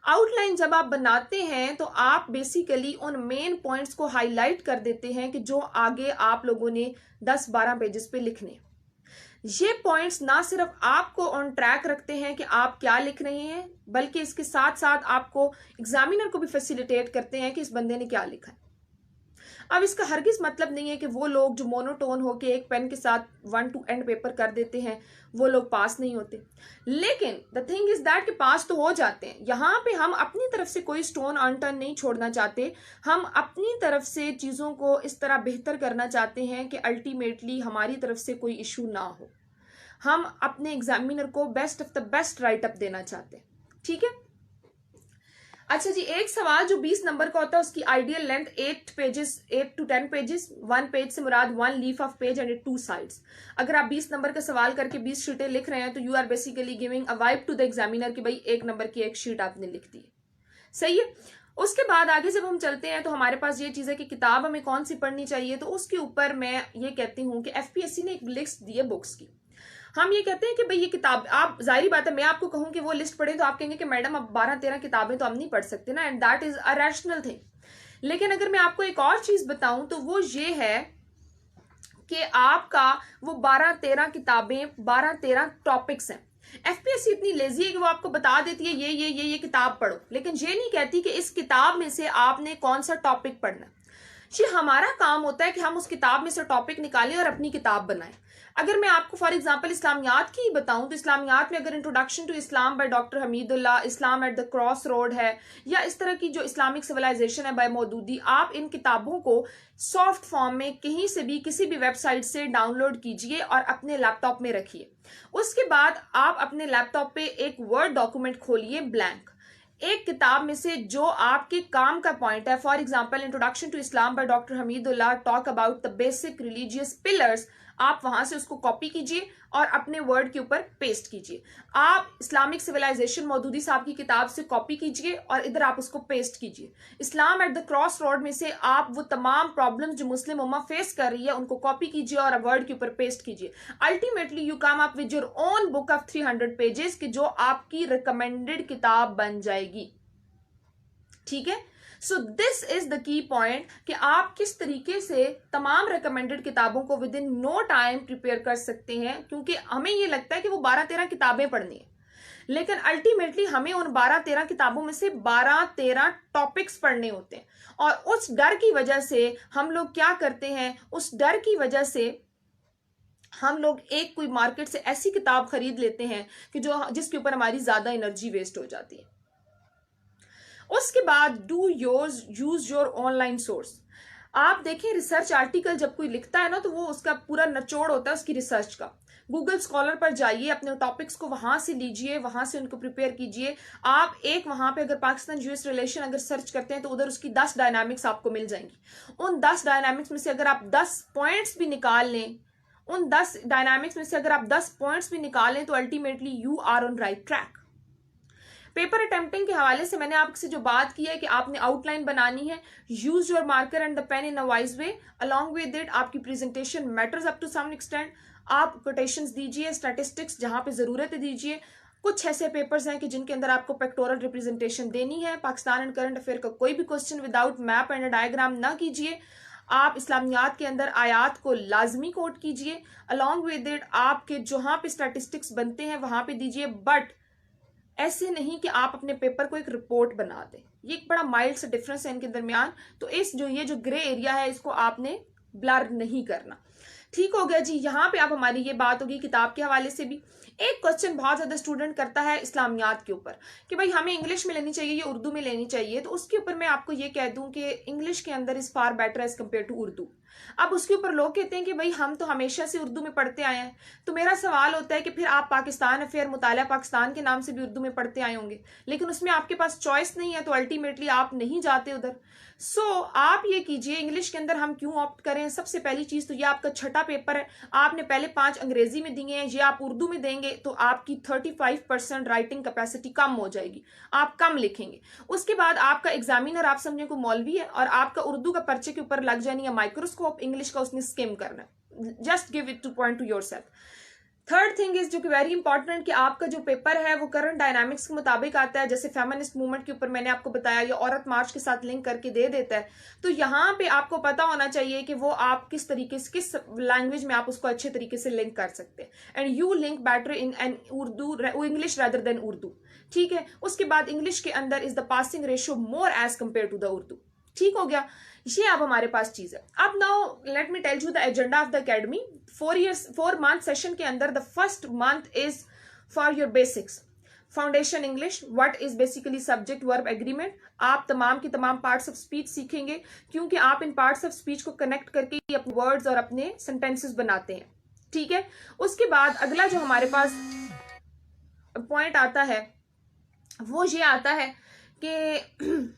आउटलाइन जब आप बनाते हैं तो आप बेसिकली उन मेन पॉइंट्स को हाईलाइट कर देते हैं कि जो आगे आप लोगों ने 10-12 पेजेस पे लिखने। ये पॉइंट्स ना सिर्फ आपको ऑन ट्रैक रखते हैं कि आप क्या लिख रहे हैं, बल्कि इसके साथ साथ आपको एग्जामिनर को भी फैसिलिटेट करते हैं कि इस बंदे ने क्या लिखा है। अब इसका हरगिज मतलब नहीं है कि वो लोग जो मोनोटोन होके एक पेन के साथ 1 to end पेपर कर देते हैं वो लोग पास नहीं होते, लेकिन द थिंग इज दैट कि पास तो हो जाते हैं। यहाँ पे हम अपनी तरफ से कोई स्टोन अनटर्न नहीं छोड़ना चाहते, हम अपनी तरफ से चीज़ों को इस तरह बेहतर करना चाहते हैं कि अल्टीमेटली हमारी तरफ से कोई इशू ना हो। हम अपने एग्जामिनर को best of the best write up देना चाहते हैं, ठीक है। अच्छा जी, एक सवाल जो 20 नंबर का होता है उसकी ideal length 8 to 10 pages, 1 page से मुराद 1 leaf of page and 2 sides. अगर आप 20 नंबर का सवाल करके 20 शीटें लिख रहे हैं तो you are basically giving a vibe to the examiner कि भाई 1 नंबर की एक शीट आपने लिख दी, सही है। उसके बाद आगे जब हम चलते हैं तो हमारे पास ये चीज है कि किताब हमें कौन सी पढ़नी चाहिए। तो उसके ऊपर मैं ये कहती हूँ कि FPSC ने एक लिस्ट दी है बुक्स की। हम ये कहते हैं कि भाई ये किताब, आप जाहिर बात है मैं आपको कहूं कि वो लिस्ट पढ़े तो आप कहेंगे कि मैडम अब 12-13 किताबें तो हम नहीं पढ़ सकते ना, and that is a rational thing. लेकिन अगर मैं आपको एक और चीज बताऊं तो वो ये है कि आपका वो 12-13 किताबें, 12-13 टॉपिक्स हैं। FPSC इतनी लेजी है कि वो आपको बता देती है ये किताब पढ़ो, लेकिन ये नहीं कहती कि इस किताब में से आपने कौन सा टॉपिक पढ़ना। ये हमारा काम होता है कि हम उस किताब में से टॉपिक निकालें और अपनी किताब बनाएं। अगर मैं आपको फॉर एग्जांपल इस्लामियात की बताऊं तो इस्लामियात में अगर introduction to Islam by doctor Hamidullah, Islam at the cross road है, या इस तरह की जो इस्लामिक सिविलाइजेशन है बाय मौदूदी, आप इन किताबों को सॉफ्ट फॉर्म में कहीं से भी किसी भी वेबसाइट से डाउनलोड कीजिए और अपने लैपटॉप में रखिए। उसके बाद आप अपने लैपटॉप पे एक वर्ड डॉक्यूमेंट खोलिए ब्लैंक, एक किताब में से जो आपके काम का पॉइंट है, for example introduction to Islam by doctor Hamidullah talk about the basic religious pillars, आप वहां से उसको कॉपी कीजिए और अपने वर्ड के ऊपर पेस्ट कीजिए। आप इस्लामिक सिविलाइजेशन मौदूदी साहब की किताब से कॉपी कीजिए और इधर आप उसको पेस्ट कीजिए। इस्लाम एट द क्रॉस रोड में से आप वो तमाम प्रॉब्लम्स जो मुस्लिम उम्मा फेस कर रही है उनको कॉपी कीजिए और वर्ड के ऊपर पेस्ट कीजिए। Ultimately you come up with your own book of 300 pages कि जो आपकी रिकमेंडेड किताब बन जाएगी। ठीक है, so this is the key point कि आप किस तरीके से तमाम रिकमेंडेड किताबों को within no time prepare कर सकते हैं, क्योंकि हमें ये लगता है कि वो 12-13 किताबें पढ़नी है, लेकिन अल्टीमेटली हमें उन 12-13 किताबों में से 12-13 टॉपिक्स पढ़ने होते हैं। और उस डर की वजह से हम लोग क्या करते हैं, उस डर की वजह से हम लोग एक कोई मार्केट से ऐसी किताब खरीद लेते हैं कि जिसके ऊपर हमारी ज्यादा एनर्जी वेस्ट हो जाती है। उसके बाद do use your online source. आप देखें रिसर्च आर्टिकल जब कोई लिखता है ना तो वो उसका पूरा निचोड़ होता है उसकी रिसर्च का। गूगल स्कॉलर पर जाइए, अपने टॉपिक्स को वहां से लीजिए, वहां से उनको प्रिपेयर कीजिए। आप एक वहां पे अगर पाकिस्तान यूएस रिलेशन अगर सर्च करते हैं तो उधर उसकी 10 डायनामिक्स आपको मिल जाएंगी। उन 10 डायनामिक्स में से अगर आप 10 पॉइंट्स भी निकाल लें, उन 10 डायनामिक्स में से अगर आप 10 पॉइंट्स भी निकाल लें तो ultimately you are on right track. Paper attempting के हवाले से मैंने आपसे जो बात की है कि आपने आउटलाइन बनानी है, use your marker and the pen in a wise way, along with it आपकी presentation matters up to some extent. आप कोटेशंस दीजिए, स्टैटिस्टिक्स जहां पे जरूरत है दीजिए। कुछ ऐसे पेपर्स हैं कि जिनके अंदर आपको पेक्टोरल रिप्रेजेंटेशन देनी है। पाकिस्तान एंड करंट अफेयर का कोई भी question without map and diagram ना कीजिए। आप इस्लामियात के अंदर आयात को लाजमी कोट कीजिए, अलॉन्ग विद इट आपके जहां पे स्टैटिस्टिक्स बनते हैं वहां पे दीजिए, बट ऐसे नहीं कि आप अपने पेपर को एक रिपोर्ट बना दें। ये एक बड़ा माइल्ड सा डिफरेंस है इनके दरमियान। तो ये जो ग्रे एरिया है इसको आपने ब्लर नहीं करना। ठीक हो गया जी। यहाँ पे आप हमारी ये बात होगी किताब के हवाले से भी। एक क्वेश्चन बहुत ज्यादा स्टूडेंट करता है इस्लामियात के ऊपर कि भाई हमें इंग्लिश में लेनी चाहिए या उर्दू में लेनी चाहिए। तो उसके ऊपर मैं आपको ये कह दूं कि इंग्लिश के अंदर is far better as compare to Urdu. अब उसके ऊपर लोग कहते हैं कि भाई हम तो हमेशा से उर्दू में पढ़ते आए हैं। तो मेरा सवाल होता है कि फिर आप पाकिस्तान अफेयर मुताला पाकिस्तान के नाम से भी उर्दू में पढ़ते आए होंगे, लेकिन उसमें आपके पास चॉइस नहीं है, तो अल्टीमेटली आप नहीं जाते उधर। सो आप ये कीजिए, इंग्लिश के अंदर हम क्यों ऑप्ट करें। सबसे पहली चीज तो ये आपका छठा पेपर है, आपने पहले 5 अंग्रेजी में दिए हैं, ये आप उर्दू में देंगे तो आपकी 35% राइटिंग कैपेसिटी कम हो जाएगी, आप कम लिखेंगे। उसके बाद आपका एग्जामिनर आप समझे को मौलवी है और आपका उर्दू का पर्चे के ऊपर लग जानी है माइक्रोस्कोप, इंग्लिश का उसने स्किम करना है। Just give it two point two yourself. Third thing is जो कि वेरी इंपॉर्टेंट कि आपका जो पेपर है वो करंट डायनामिक्स के मुताबिक आता है। जैसे फेमिनिस्ट मूवमेंट के ऊपर मैंने आपको बताया, ये औरत मार्च के साथ लिंक करके दे देता है। तो यहाँ पे आपको पता होना चाहिए कि वो आप किस तरीके से, किस लैंग्वेज में आप उसको अच्छे तरीके से लिंक कर सकते हैं। And you link better in an Urdu English rather than Urdu. ठीक है। उसके बाद इंग्लिश के अंदर is the passing ratio more as compare to the Urdu. ठीक हो गया। ये अब हमारे पास चीज है। अब now let me tell you the agenda of the academy. 4 month session के अंदर the first month is for your basics, foundation English, what is basically subject verb agreement. आप तमाम की तमाम पार्ट्स ऑफ स्पीच सीखेंगे, क्योंकि आप इन पार्ट्स ऑफ स्पीच को कनेक्ट करके ही अपने वर्ड्स और अपने सेंटेंसेस बनाते हैं। ठीक है। उसके बाद अगला जो हमारे पास पॉइंट आता है वो ये आता है कि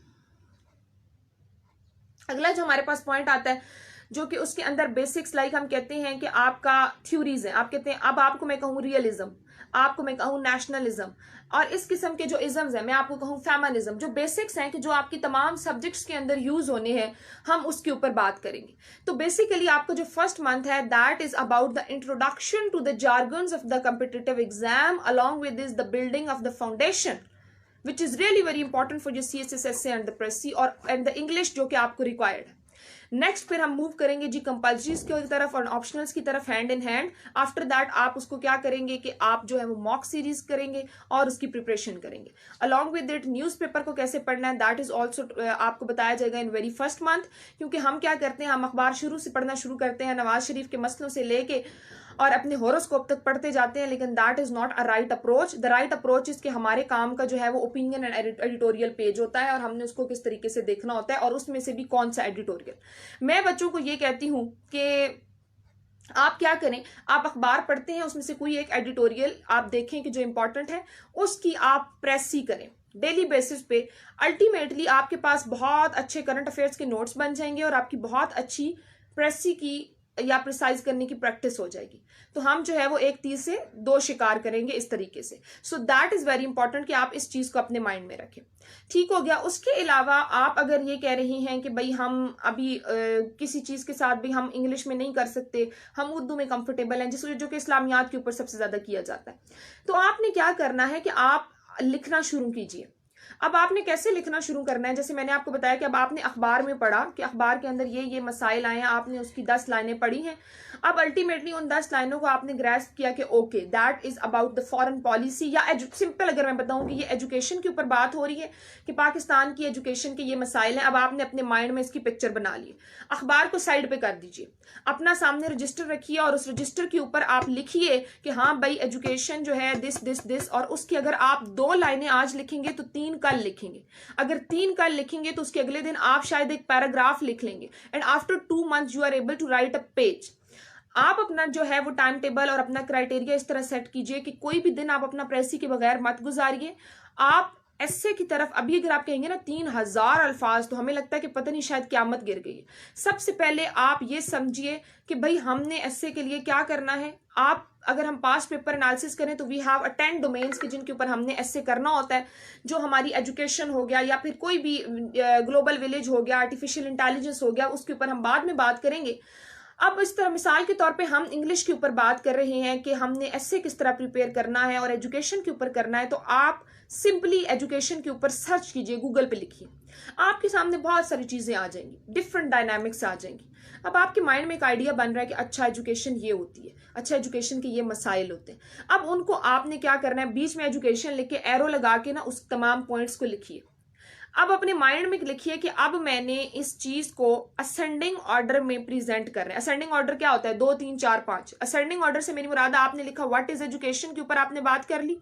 अगला जो हमारे पास पॉइंट आता है जो कि उसके अंदर बेसिक्स, लाइक हम कहते हैं कि आपका थ्योरीज है। आप कहते हैं, अब आपको मैं कहूँ रियलिज्म, आपको मैं कहूँ नेशनलिज्म, और इस किस्म के जो इज्म्स हैं, मैं आपको कहूँ फेमिनिज्म, जो बेसिक्स हैं कि जो आपकी तमाम सब्जेक्ट्स के अंदर यूज होने हैं, हम उसके ऊपर बात करेंगे। तो बेसिकली आपका जो फर्स्ट मंथ है that is about the introduction to the jargons of the competitive exam, along with this the building of the foundation, which is really very important for your CSS essay and the press C और and the English जो कि आपको required है। Next फिर हम move करेंगे जी कंपल्सरीज की तरफ और ऑप्शनल्स की तरफ hand in hand. After that आप उसको क्या करेंगे कि आप जो है वो मॉक सीरीज करेंगे और उसकी प्रिपरेशन करेंगे। अलॉन्ग विद इट न्यूज़पेपर को कैसे पढ़ना है दैट इज ऑल्सो आपको बताया जाएगा इन वेरी फर्स्ट मंथ, क्योंकि हम क्या करते हैं, हम अखबार शुरू से पढ़ना शुरू करते हैं नवाज शरीफ के मसलों से लेके और अपने होरोस्कोप तक पढ़ते जाते हैं, लेकिन that is not a right approach. The right approach is कि हमारे काम का जो है वो ओपिनियन एंड एडिटोरियल पेज होता है और हमने उसको किस तरीके से देखना होता है और उसमें से भी कौन सा एडिटोरियल। मैं बच्चों को ये कहती हूं कि आप क्या करें, आप अखबार पढ़ते हैं उसमें से कोई एक एडिटोरियल आप देखें कि जो इंपॉर्टेंट है उसकी आप प्रेस ही करें डेली बेसिस पे। अल्टीमेटली आपके पास बहुत अच्छे करंट अफेयर्स के नोट्स बन जाएंगे और आपकी बहुत अच्छी प्रेसी की या प्रिसाइज करने की प्रैक्टिस हो जाएगी। तो हम जो है वो एक तीर से दो शिकार करेंगे इस तरीके से। So that is very important कि आप इस चीज को अपने माइंड में रखें। ठीक हो गया। उसके अलावा आप अगर ये कह रही हैं कि भाई हम अभी किसी चीज के साथ भी हम इंग्लिश में नहीं कर सकते, हम उर्दू में कंफर्टेबल हैं, जिसको जो कि इस्लामियात के ऊपर सबसे ज्यादा किया जाता है, तो आपने क्या करना है कि आप लिखना शुरू कीजिए। अब आपने कैसे लिखना शुरू करना है, जैसे मैंने आपको बताया कि अब आपने अखबार में पढ़ा कि अखबार के अंदर ये मसाइल आए हैं, आपने उसकी 10 लाइनें पढ़ी हैं। अब अल्टीमेटली उन 10 लाइनों को आपने ग्रैस्प किया कि okay that is about the foreign policy, या सिंपल अगर मैं बताऊं कि ये एजुकेशन के ऊपर बात हो रही है कि पाकिस्तान की एजुकेशन के ये मसाइल हैं। अब आपने अपने माइंड में इसकी पिक्चर बना ली, अखबार को साइड पे कर दीजिए, अपना सामने रजिस्टर रखिए और उस रजिस्टर के ऊपर आप लिखिए कि हाँ भाई एजुकेशन जो है दिस दिस दिस, और उसकी अगर आप 2 लाइनें आज लिखेंगे तो 3 कल लिखेंगे, अगर 3 कल लिखेंगे तो उसके अगले दिन आप शायद एक पैराग्राफ लिख लेंगे, and after 2 months you are able to write a page. आप अपना जो है वो टाइम टेबल और अपना क्राइटेरिया इस तरह सेट कीजिए कि कोई भी दिन आप अपना प्रेसी के बगैर मत गुजारिए। आप एस्से की तरफ अभी अगर आप कहेंगे ना 3000 अल्फाज, तो हमें लगता है कि पता नहीं शायद क्यामत गिर गई है। सबसे पहले आप ये समझिए कि भाई हमने एस्से के लिए क्या करना है। आप अगर हम पास्ट पेपर एनालिसिस करें तो वी हैव 10 डोमेन्स के जिनके ऊपर हमने एस्से करना होता है, जो हमारी एजुकेशन हो गया या फिर कोई भी ग्लोबल विलेज हो गया, आर्टिफिशियल इंटेलिजेंस हो गया, उसके ऊपर हम बाद में बात करेंगे। अब इस तरह मिसाल के तौर पे हम इंग्लिश के ऊपर बात कर रहे हैं कि हमने एस्से किस तरह प्रिपेयर करना है और एजुकेशन के ऊपर करना है, तो आप सिंपली एजुकेशन के ऊपर सर्च कीजिए, गूगल पे लिखिए, आपके सामने बहुत सारी चीजें आ जाएंगी, डिफरेंट डायनामिक्स आ जाएंगी। अब आपके माइंड में एक आइडिया बन रहा है कि अच्छा एजुकेशन ये होती है, अच्छा एजुकेशन के ये मसाइल होते हैं। अब उनको आपने क्या करना है, बीच में एजुकेशन लिख के एरो लगा के ना उस तमाम पॉइंट्स को लिखिए। अब अपने माइंड में लिखिए कि अब मैंने इस चीज को असेंडिंग ऑर्डर में प्रेजेंट करना है। असेंडिंग ऑर्डर क्या होता है, 2 3 4 5। असेंडिंग ऑर्डर से मेरी मुराद, आपने लिखा व्हाट इज एजुकेशन के ऊपर आपने बात कर ली,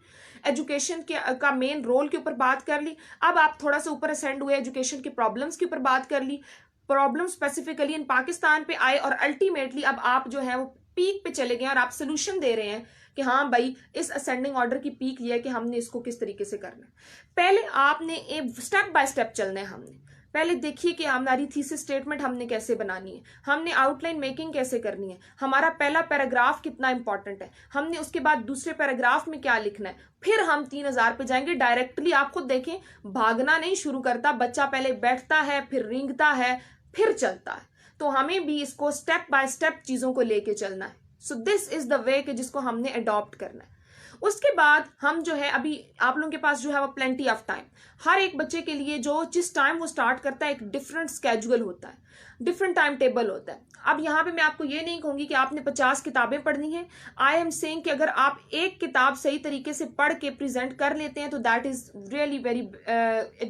एजुकेशन का मेन रोल के ऊपर बात कर ली। अब आप थोड़ा सा ऊपर असेंड हुए, एजुकेशन के प्रॉब्लम्स के ऊपर बात कर ली, प्रॉब्लम स्पेसिफिकली इन पाकिस्तान पे आए, और अल्टीमेटली अब आप जो है वो पीक पे चले गए और आप सोल्यूशन दे रहे हैं कि हाँ भाई इस असेंडिंग ऑर्डर की पीक ये है कि हमने इसको किस तरीके से करना है। पहले आपने एक स्टेप बाय स्टेप चलना है। हमने पहले देखिए कि हमारी थीसिस स्टेटमेंट हमने कैसे बनानी है, हमने आउटलाइन मेकिंग कैसे करनी है, हमारा पहला पैराग्राफ कितना इंपॉर्टेंट है, हमने उसके बाद दूसरे पैराग्राफ में क्या लिखना है, फिर हम 3000 पे जाएंगे डायरेक्टली। आप खुद देखें, भागना नहीं शुरू करता बच्चा, पहले बैठता है, फिर रेंगता है, फिर चलता है। तो हमें भी इसको स्टेप बाय स्टेप चीजों को लेके चलना है। So this is the way कि जिसको हमने अडॉप्ट करना है। उसके बाद हम जो है, अभी आप लोगों के पास जो है वो प्लेंटी ऑफ टाइम, हर एक बच्चे के लिए जो जिस टाइम वो स्टार्ट करता है एक डिफरेंट स्केड्यूल होता है, डिफरेंट टाइम टेबल होता है। अब यहाँ पे मैं आपको ये नहीं कहूंगी कि आपने 50 किताबें पढ़नी है। आई एम सेइंग कि अगर आप एक किताब सही तरीके से पढ़ के प्रेजेंट कर लेते हैं तो that is really very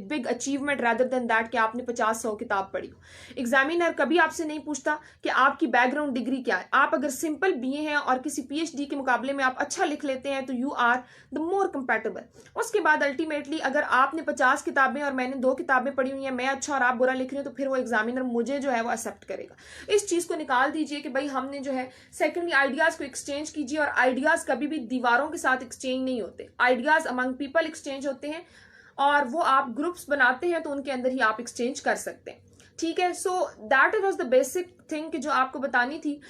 big achievement rather than that कि आपने 50-100 किताब पढ़ी हो। एग्जामिनर कभी आपसे नहीं पूछता कि आपकी बैकग्राउंड डिग्री क्या है। आप अगर सिंपल बीए हैं और किसी पीएचडी के मुकाबले में आप अच्छा लिख लेते हैं तो you are the more compatible. उसके बाद अल्टीमेटली अगर आपने 50 किताबें और मैंने 2 किताबें पढ़ी हुई हैं, मैं अच्छा और आप बुरा लिख रहे हो, तो फिर वो एग्जामिनर मुझे जो है वो एक्सेप्ट करेगा। इस चीज को निकाल दीजिए कि भाई हमने जो है सेकेंडली आइडियाज को एक्सचेंज कीजिए, और आइडियाज कभी भी दीवारों के साथ एक्सचेंज नहीं होते, आइडियाज अमंग पीपल एक्सचेंज होते हैं, और वो आप ग्रुप्स बनाते हैं तो उनके अंदर ही आप एक्सचेंज कर सकते हैं। ठीक है, so that was the basic thing जो आपको बतानी थी।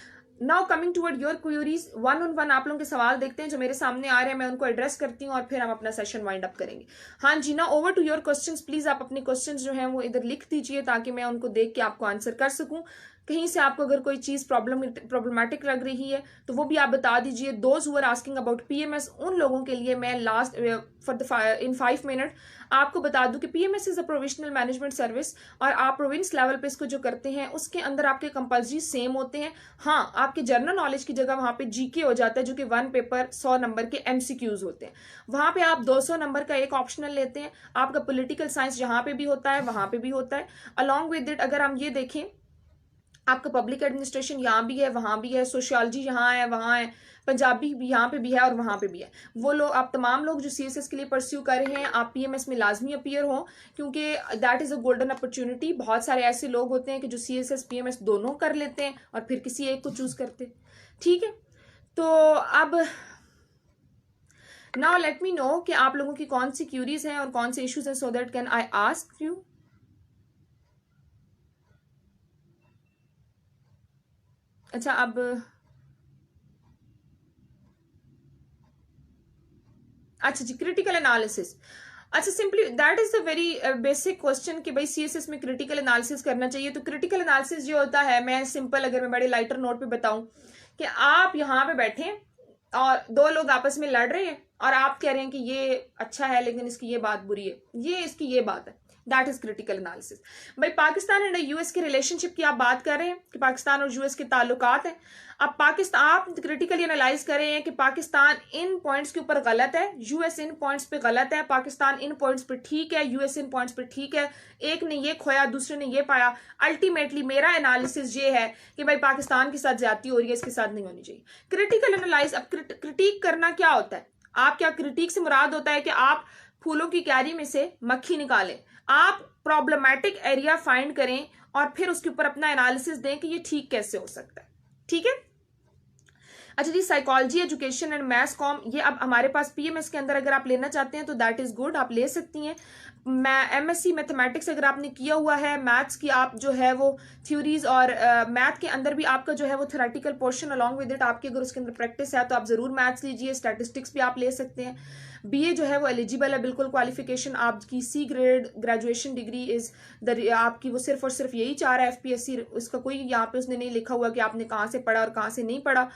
Now coming toward your queries, 1 on 1 आप लोगों के सवाल देखते हैं जो मेरे सामने आ रहे हैं, मैं उनको एड्रेस करती हूँ और फिर हम अपना सेशन वाइंड अप करेंगे। हाँ जी, now over to your questions. Please आप अपने क्वेश्चंस जो हैं वो इधर लिख दीजिए ताकि मैं उनको देख के आपको आंसर कर सकूं। कहीं से आपको अगर कोई चीज़ प्रॉब्लमेटिक लग रही है तो वो भी आप बता दीजिए। Those who are asking about PMS, उन लोगों के लिए मैं लास्ट इन 5 मिनट आपको बता दूं कि PMS is a provisional management service, और आप प्रोविंस लेवल पे इसको जो करते हैं उसके अंदर आपके कंपल्सरी सेम होते हैं। हाँ, आपके जनरल नॉलेज की जगह वहां पे जीके हो जाता है, जो कि 1 पेपर 100 नंबर के एमसीक्यूज होते हैं। वहां पे आप 200 नंबर का एक ऑप्शनल लेते हैं। आपका पॉलिटिकल साइंस जहां पे भी होता है वहां पे भी होता है। अलॉन्ग विद इट अगर हम ये देखें, आपका पब्लिक एडमिनिस्ट्रेशन यहाँ भी है वहां भी है, सोशियोलॉजी यहाँ है वहां है, पंजाबी भी यहाँ पे भी है और वहां पे भी है। वो लोग, आप तमाम लोग जो सीएसएस के लिए परस्यू कर रहे हैं, आप पीएमएस में लाजमी अपीयर हो, क्योंकि that is a golden opportunity. बहुत सारे ऐसे लोग होते हैं कि जो सीएसएस पीएमएस दोनों कर लेते हैं और फिर किसी एक को चूज करते हैं। ठीक है, तो अब नाउ लेट मी नो कि आप लोगों की कौन सी क्यूरीज हैं और कौन से इश्यूज हैं, so that can I ask you. अच्छा, अब अच्छा जी, क्रिटिकल एनालिसिस। अच्छा, simply that is a very basic question कि भाई सीएसएस में क्रिटिकल एनालिसिस करना चाहिए। तो क्रिटिकल एनालिसिस जो होता है, मैं सिंपल अगर मैं बड़े लाइटर नोट पे बताऊं कि आप यहाँ पे बैठे और दो लोग आपस में लड़ रहे हैं और आप कह रहे हैं कि ये अच्छा है लेकिन इसकी ये बात बुरी है, ये इसकी ये बात है, दैट इज क्रिटिकल एनालिसिस। भाई पाकिस्तान एंड यूएस के रिलेशनशिप की आप बात कर रहे हैं कि पाकिस्तान और यूएस के ताल्लुकात हैं। अब पाकिस्तान, आप क्रिटिकली एनालाइज कर रहे हैं कि पाकिस्तान इन पॉइंट्स के ऊपर गलत है, यूएस इन पॉइंट्स पे गलत है, पाकिस्तान इन पॉइंट्स पे ठीक है, यूएस इन पॉइंट्स पे ठीक है, एक ने ये खोया दूसरे ने ये पाया। अल्टीमेटली मेरा एनालिसिस ये है कि भाई पाकिस्तान के साथ ज्यादती हो रही है, इसके साथ नहीं होनी चाहिए। क्रिटिकल एनालाइज, अब क्रिटिक करना क्या होता है? आप क्या, क्रिटिक से मुराद होता है कि आप फूलों की क्यारी में से मक्खी निकालें, आप प्रॉब्लमैटिक एरिया फाइंड करें और फिर उसके ऊपर अपना एनालिसिस दें कि ये ठीक कैसे हो सकता है। ठीक है, अच्छा जी, psychology, education and maths com, ये अब हमारे पास पीएमएस के अंदर अगर आप लेना चाहते हैं तो दैट इज गुड, आप ले सकती हैं। एमएससी मैथमेटिक्स अगर आपने किया हुआ है, मैथ्स की आप जो है वो थ्योरीज और मैथ के अंदर भी आपका जो है वो theoretical portion along with it, आपकी अगर उसके अंदर प्रैक्टिस है तो आप जरूर मैथ्स लीजिए। स्टैटिस्टिक्स भी आप ले सकते हैं। बीए जो है वो एलिजिबल है बिल्कुल, क्वालिफिकेशन आपकी C grade graduation degree is आपकी वो सिर्फ और सिर्फ यही चाह रहा है एफपीएससी, उसका कोई यहाँ पे उसने नहीं लिखा हुआ कि आपने कहाँ से पढ़ा और कहाँ से नहीं पढ़ा।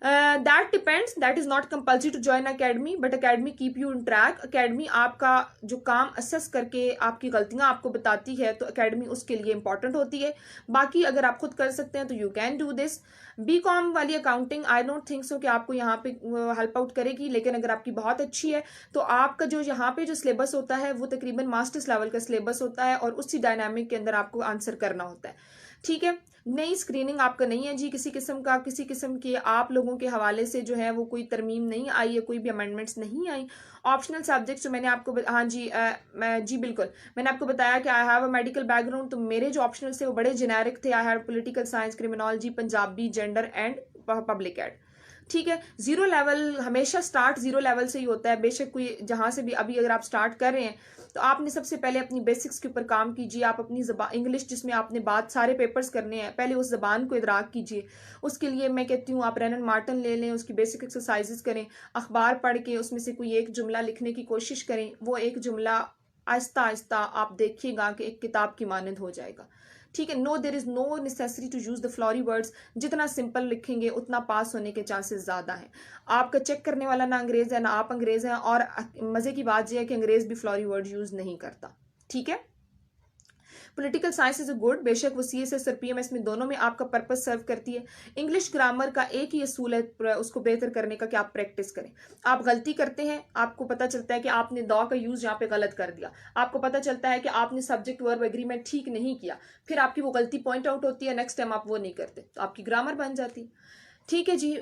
That depends, that is not compulsory to join academy, but academy keep you in track. Academy आपका जो काम असेस करके आपकी गलतियां आपको बताती है, तो अकेडमी उसके लिए इंपॉर्टेंट होती है। बाकी अगर आप खुद कर सकते हैं तो you can do this. B com वाली accounting I don't think so कि आपको यहाँ पे हेल्प आउट करेगी, लेकिन अगर आपकी बहुत अच्छी है तो आपका जो यहाँ पे जो सिलेबस होता है वो तकरीबन मास्टर्स लेवल का सिलेबस होता है और उसी डायनामिक के अंदर आपको आंसर करना होता है। ठीक है, नई स्क्रीनिंग आपका नहीं है जी किसी किस्म का, किसी किस्म के आप लोगों के हवाले से जो है वो कोई तरमीम नहीं आई है, कोई भी अमेंडमेंट्स नहीं आई। ऑप्शनल सब्जेक्ट्स जो मैंने आपको हाँ जी, जी बिल्कुल, मैंने आपको बताया कि I have a medical background, तो मेरे जो ऑप्शनल थे वो बड़े जेनेरिक थे। I have political science, criminology, Punjabi, gender and public ad. ठीक है, जीरो लेवल हमेशा स्टार्ट जीरो लेवल से ही होता है। बेशक कोई जहां से भी अभी अगर आप स्टार्ट कर रहे हैं तो आपने सबसे पहले अपनी बेसिक्स के ऊपर काम कीजिए। आप अपनी जबान इंग्लिश जिसमें आपने बात सारे पेपर्स करने हैं, पहले उस जबान को इदराक कीजिए। उसके लिए मैं कहती हूँ आप रेनन मार्टन ले लें, उसकी बेसिक एक्सरसाइजेस करें, अखबार पढ़ के उसमें से कोई एक जुमला लिखने की कोशिश करें। वो एक जुमला आहिस्ता आहिस्ता आप देखिएगा कि एक किताब की मानंद हो जाएगा। ठीक है, no there is no necessary to use the flowery words, जितना सिंपल लिखेंगे उतना पास होने के चांसेस ज्यादा हैं। आपका चेक करने वाला ना अंग्रेज है ना आप अंग्रेज हैं, और मजे की बात यह है कि अंग्रेज भी फ्लॉरी वर्ड यूज नहीं करता। ठीक है, political science is a good, बेशक वो सीएसएस और पीएमएस में दोनों में आपका पर्पस सर्व करती है। इंग्लिश ग्रामर का एक ही असूल है उसको बेहतर करने का कि आप प्रैक्टिस करें। आप गलती करते हैं, आपको पता चलता है कि आपने द का यूज यहाँ पे गलत कर दिया, आपको पता चलता है कि आपने सब्जेक्ट वर्ब एग्रीमेंट ठीक नहीं किया, फिर आपकी वो गलती पॉइंट आउट होती है, नेक्स्ट टाइम आप वो नहीं करते तो आपकी ग्रामर बन जाती है। ठीक है जी,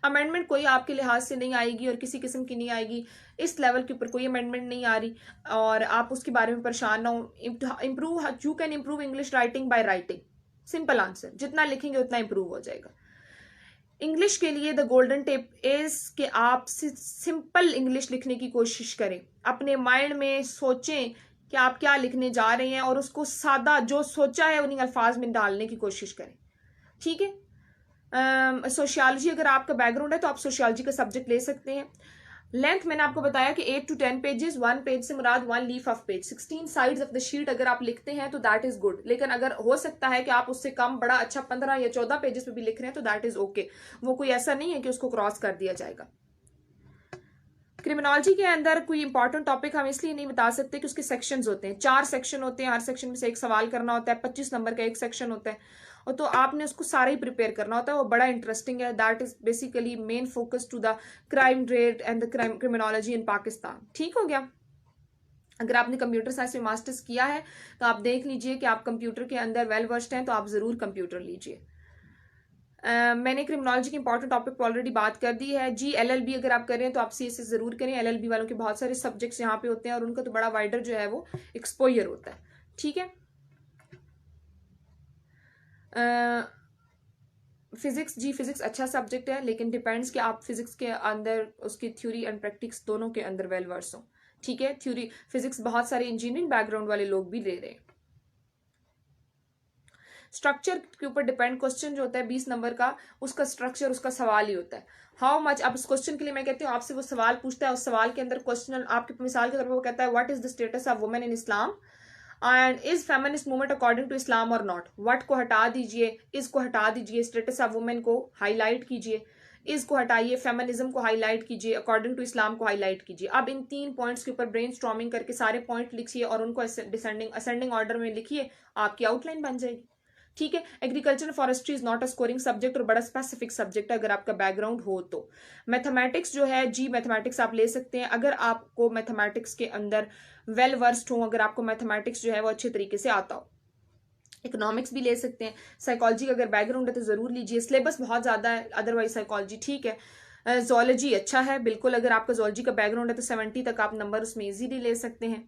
अमेंडमेंट कोई आपके लिहाज से नहीं आएगी और किसी किस्म की नहीं आएगी। इस लेवल के ऊपर कोई अमेंडमेंट नहीं आ रही और आप उसके बारे में परेशान ना हो। Improve, you can improve English writing by writing, simple answer, जितना लिखेंगे उतना इम्प्रूव हो जाएगा। इंग्लिश के लिए द गोल्डन टिप इज कि आप सिंपल इंग्लिश लिखने की कोशिश करें। अपने माइंड में सोचें कि आप क्या लिखने जा रहे हैं और उसको सादा जो सोचा है उन्हीं अल्फाज में डालने की कोशिश करें। ठीक है, सोशियोलॉजी अगर आपका बैकग्राउंड है तो आप सोशियोलॉजी का सब्जेक्ट ले सकते हैं। लेंथ मैंने आपको बताया कि 8 to 10 पेजेस, 1 पेज से मुराद 1 leaf of page, 16 sides of the sheet अगर आप लिखते हैं तो दैट इज गुड। लेकिन अगर हो सकता है कि आप उससे कम बड़ा अच्छा 15 या 14 पेजेस पे भी लिख रहे हैं तो दैट इज ओके। वो कोई ऐसा नहीं है कि उसको क्रॉस कर दिया जाएगा। क्रिमिनोलॉजी के अंदर कोई इंपॉर्टेंट टॉपिक हम इसलिए नहीं बता सकते कि उसके सेक्शंस होते हैं, 4 सेक्शन होते हैं, हर सेक्शन में से एक सवाल करना होता है, 25 नंबर का एक सेक्शन होता है, और तो आपने उसको सारा ही प्रिपेयर करना होता है। वो बड़ा इंटरेस्टिंग है। That is basically main focus to the crime rate and the criminology in Pakistan. ठीक हो गया। अगर आपने कंप्यूटर साइंस में मास्टर्स किया है तो आप देख लीजिए कि आप कंप्यूटर के अंदर वेल वर्स्ड हैं, तो आप जरूर कंप्यूटर लीजिए। मैंने क्रिमिनोलॉजी के इंपॉर्टेंट टॉपिक पर ऑलरेडी बात कर दी है जी। एलएलबी अगर आप करें तो आप सीएसए जरूर करें। एलएलबी वालों के बहुत सारे सब्जेक्ट्स यहाँ पे होते हैं और उनका तो बड़ा वाइडर जो है वो एक्सपोजर होता है। ठीक है। फिजिक्स जी, फिजिक्स अच्छा सब्जेक्ट है, लेकिन डिपेंड्स कि आप फिजिक्स के अंदर उसकी थ्योरी एंड प्रैक्टिस दोनों के अंदर वेल वर्स हो। ठीक है। थ्योरी फिजिक्स बहुत सारे इंजीनियरिंग बैकग्राउंड वाले लोग भी ले रहे हैं। स्ट्रक्चर के ऊपर डिपेंड, क्वेश्चन जो होता है 20 नंबर का, उसका स्ट्रक्चर उसका सवाल ही होता है। हाउ मच, अब इस क्वेश्चन के लिए मैं कहती हूँ आपसे वो सवाल पूछता है, उस सवाल के अंदर क्वेश्चन आपके मिसाल के तौर पर वो कहता है what is the status of women in Islam and is feminist movement according to Islam or not. What को हटा दीजिए, इज को हटा दीजिए, स्टेटस ऑफ वुमेन को हाईलाइट कीजिए, इज को हटाइए, फेमिनिज्म को हाईलाइट कीजिए, अकॉर्डिंग टू इस्लाम को हाईलाइट कीजिए। अब इन 3 पॉइंट्स के ऊपर ब्रेनस्टॉर्मिंग करके सारे पॉइंट लिखिए और उनको डिसेंडिंग असेंडिंग ऑर्डर में लिखिए, आपकी आउटलाइन बन जाएगी। ठीक है। Agriculture forestry is not a scoring subject और बड़ा स्पेसिफिक सब्जेक्ट है अगर आपका बैकग्राउंड हो तो। मैथमेटिक्स जो है जी, मैथमेटिक्स आप ले सकते हैं अगर आपको मैथमेटिक्स के अंदर वेल वर्स्ड हो, अगर आपको मैथमेटिक्स जो है वो अच्छे तरीके से आता हो। इकोनॉमिक्स भी ले सकते हैं। साइकोलॉजी का अगर बैकग्राउंड है तो जरूर लीजिए, सिलेबस बहुत ज्यादा है, अदरवाइज साइकोलॉजी ठीक है। जोलॉजी अच्छा है बिल्कुल, अगर आपका जोलॉजी का बैकग्राउंड है तो 70 तक आप नंबर उसमें इजीली ले सकते हैं।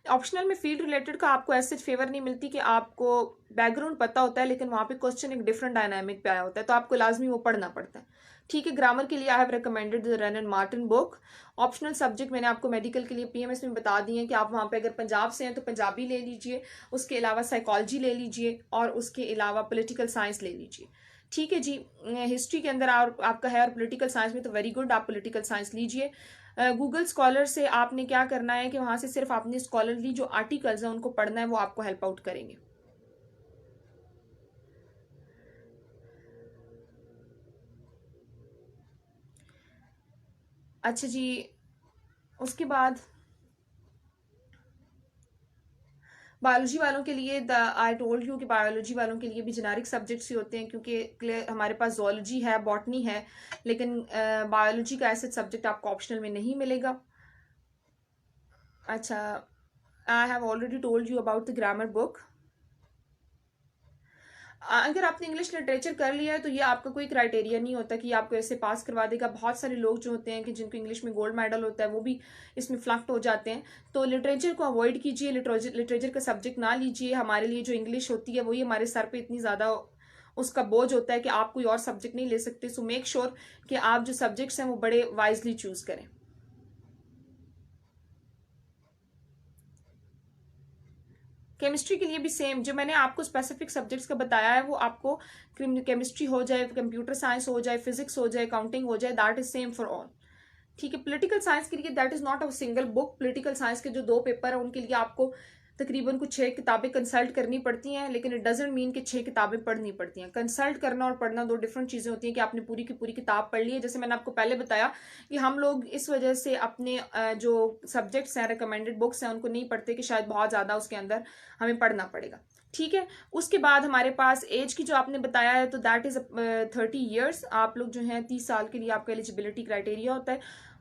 ऑप्शनल में फील्ड रिलेटेड का आपको ऐसे फेवर नहीं मिलती कि आपको बैकग्राउंड पता होता है, लेकिन वहां पे क्वेश्चन एक डिफरेंट डायनामिक पे आया होता है तो आपको लाजमी वो पढ़ना पड़ता है। ठीक है। ग्रामर के लिए I have recommended the run and Martin book. Optional subject मैंने आपको मेडिकल के लिए पीएमएस में बता दिए हैं कि आप वहां पे अगर पंजाब से हैं तो पंजाबी ले लीजिए, उसके अलावा साइकोलॉजी ले लीजिए और उसके अलावा पॉलिटिकल साइंस ले लीजिए। ठीक है जी। हिस्ट्री के अंदर आपका है और पॉलिटिकल साइंस में तो वेरी गुड, आप पॉलिटिकल साइंस लीजिए। गूगल स्कॉलर से आपने क्या करना है कि वहां से सिर्फ आपने स्कॉलरली जो आर्टिकल्स हैं उनको पढ़ना है, वो आपको हेल्प आउट करेंगे। अच्छा जी। उसके बाद बायोलॉजी वालों के लिए आई टोल्ड यू कि बायोलॉजी वालों के लिए भी जेनेरिक सब्जेक्ट्स ही होते हैं, क्योंकि हमारे पास जोलॉजी है, बॉटनी है, लेकिन बायोलॉजी का ऐसा सब्जेक्ट आपको ऑप्शनल में नहीं मिलेगा। अच्छा, I have already told you about the grammar book. अगर आपने इंग्लिश लिटरेचर कर लिया है तो ये आपका कोई क्राइटेरिया नहीं होता कि आपको ऐसे पास करवा देगा। बहुत सारे लोग जो होते हैं कि जिनको इंग्लिश में गोल्ड मेडल होता है वो भी इसमें फ्लक्ट हो जाते हैं। तो लिटरेचर को अवॉइड कीजिए, लिटरेचर का सब्जेक्ट ना लीजिए। हमारे लिए जो इंग्लिश होती है वही हमारे सर पे इतनी ज़्यादा उसका बोझ होता है कि आप कोई और सब्जेक्ट नहीं ले सकते। सो मेक श्योर कि आप जो सब्जेक्ट्स हैं वो बड़े वाइजली चूज करें। केमिस्ट्री के लिए भी सेम, जो मैंने आपको स्पेसिफिक सब्जेक्ट्स का बताया है वो आपको केमिस्ट्री हो जाए, कंप्यूटर साइंस हो जाए, फिजिक्स हो जाए, अकाउंटिंग हो जाए, that is same for all. ठीक है। पॉलिटिकल साइंस के लिए that is not a single book. Political science के जो 2 पेपर है उनके लिए आपको तकरीबन कुछ 6 किताबें कंसल्ट करनी पड़ती हैं, लेकिन इट डजेंट मीन कि 6 किताबें पढ़नी पड़ती हैं। कंसल्ट करना और पढ़ना 2 डिफरेंट चीजें होती हैं कि आपने पूरी की पूरी किताब पढ़ ली है। जैसे मैंने आपको पहले बताया कि हम लोग इस वजह से अपने जो सब्जेक्ट्स हैं, रिकमेंडेड बुक्स हैं, उनको नहीं पढ़ते कि शायद बहुत ज्यादा उसके अंदर हमें पढ़ना पड़ेगा। ठीक है। उसके बाद हमारे पास एज की जो आपने बताया है तो दैट इज 30 ईयर्स। आप लोग जो हैं 30 साल के लिए आपका एलिजिबिलिटी क्राइटेरिया होता है।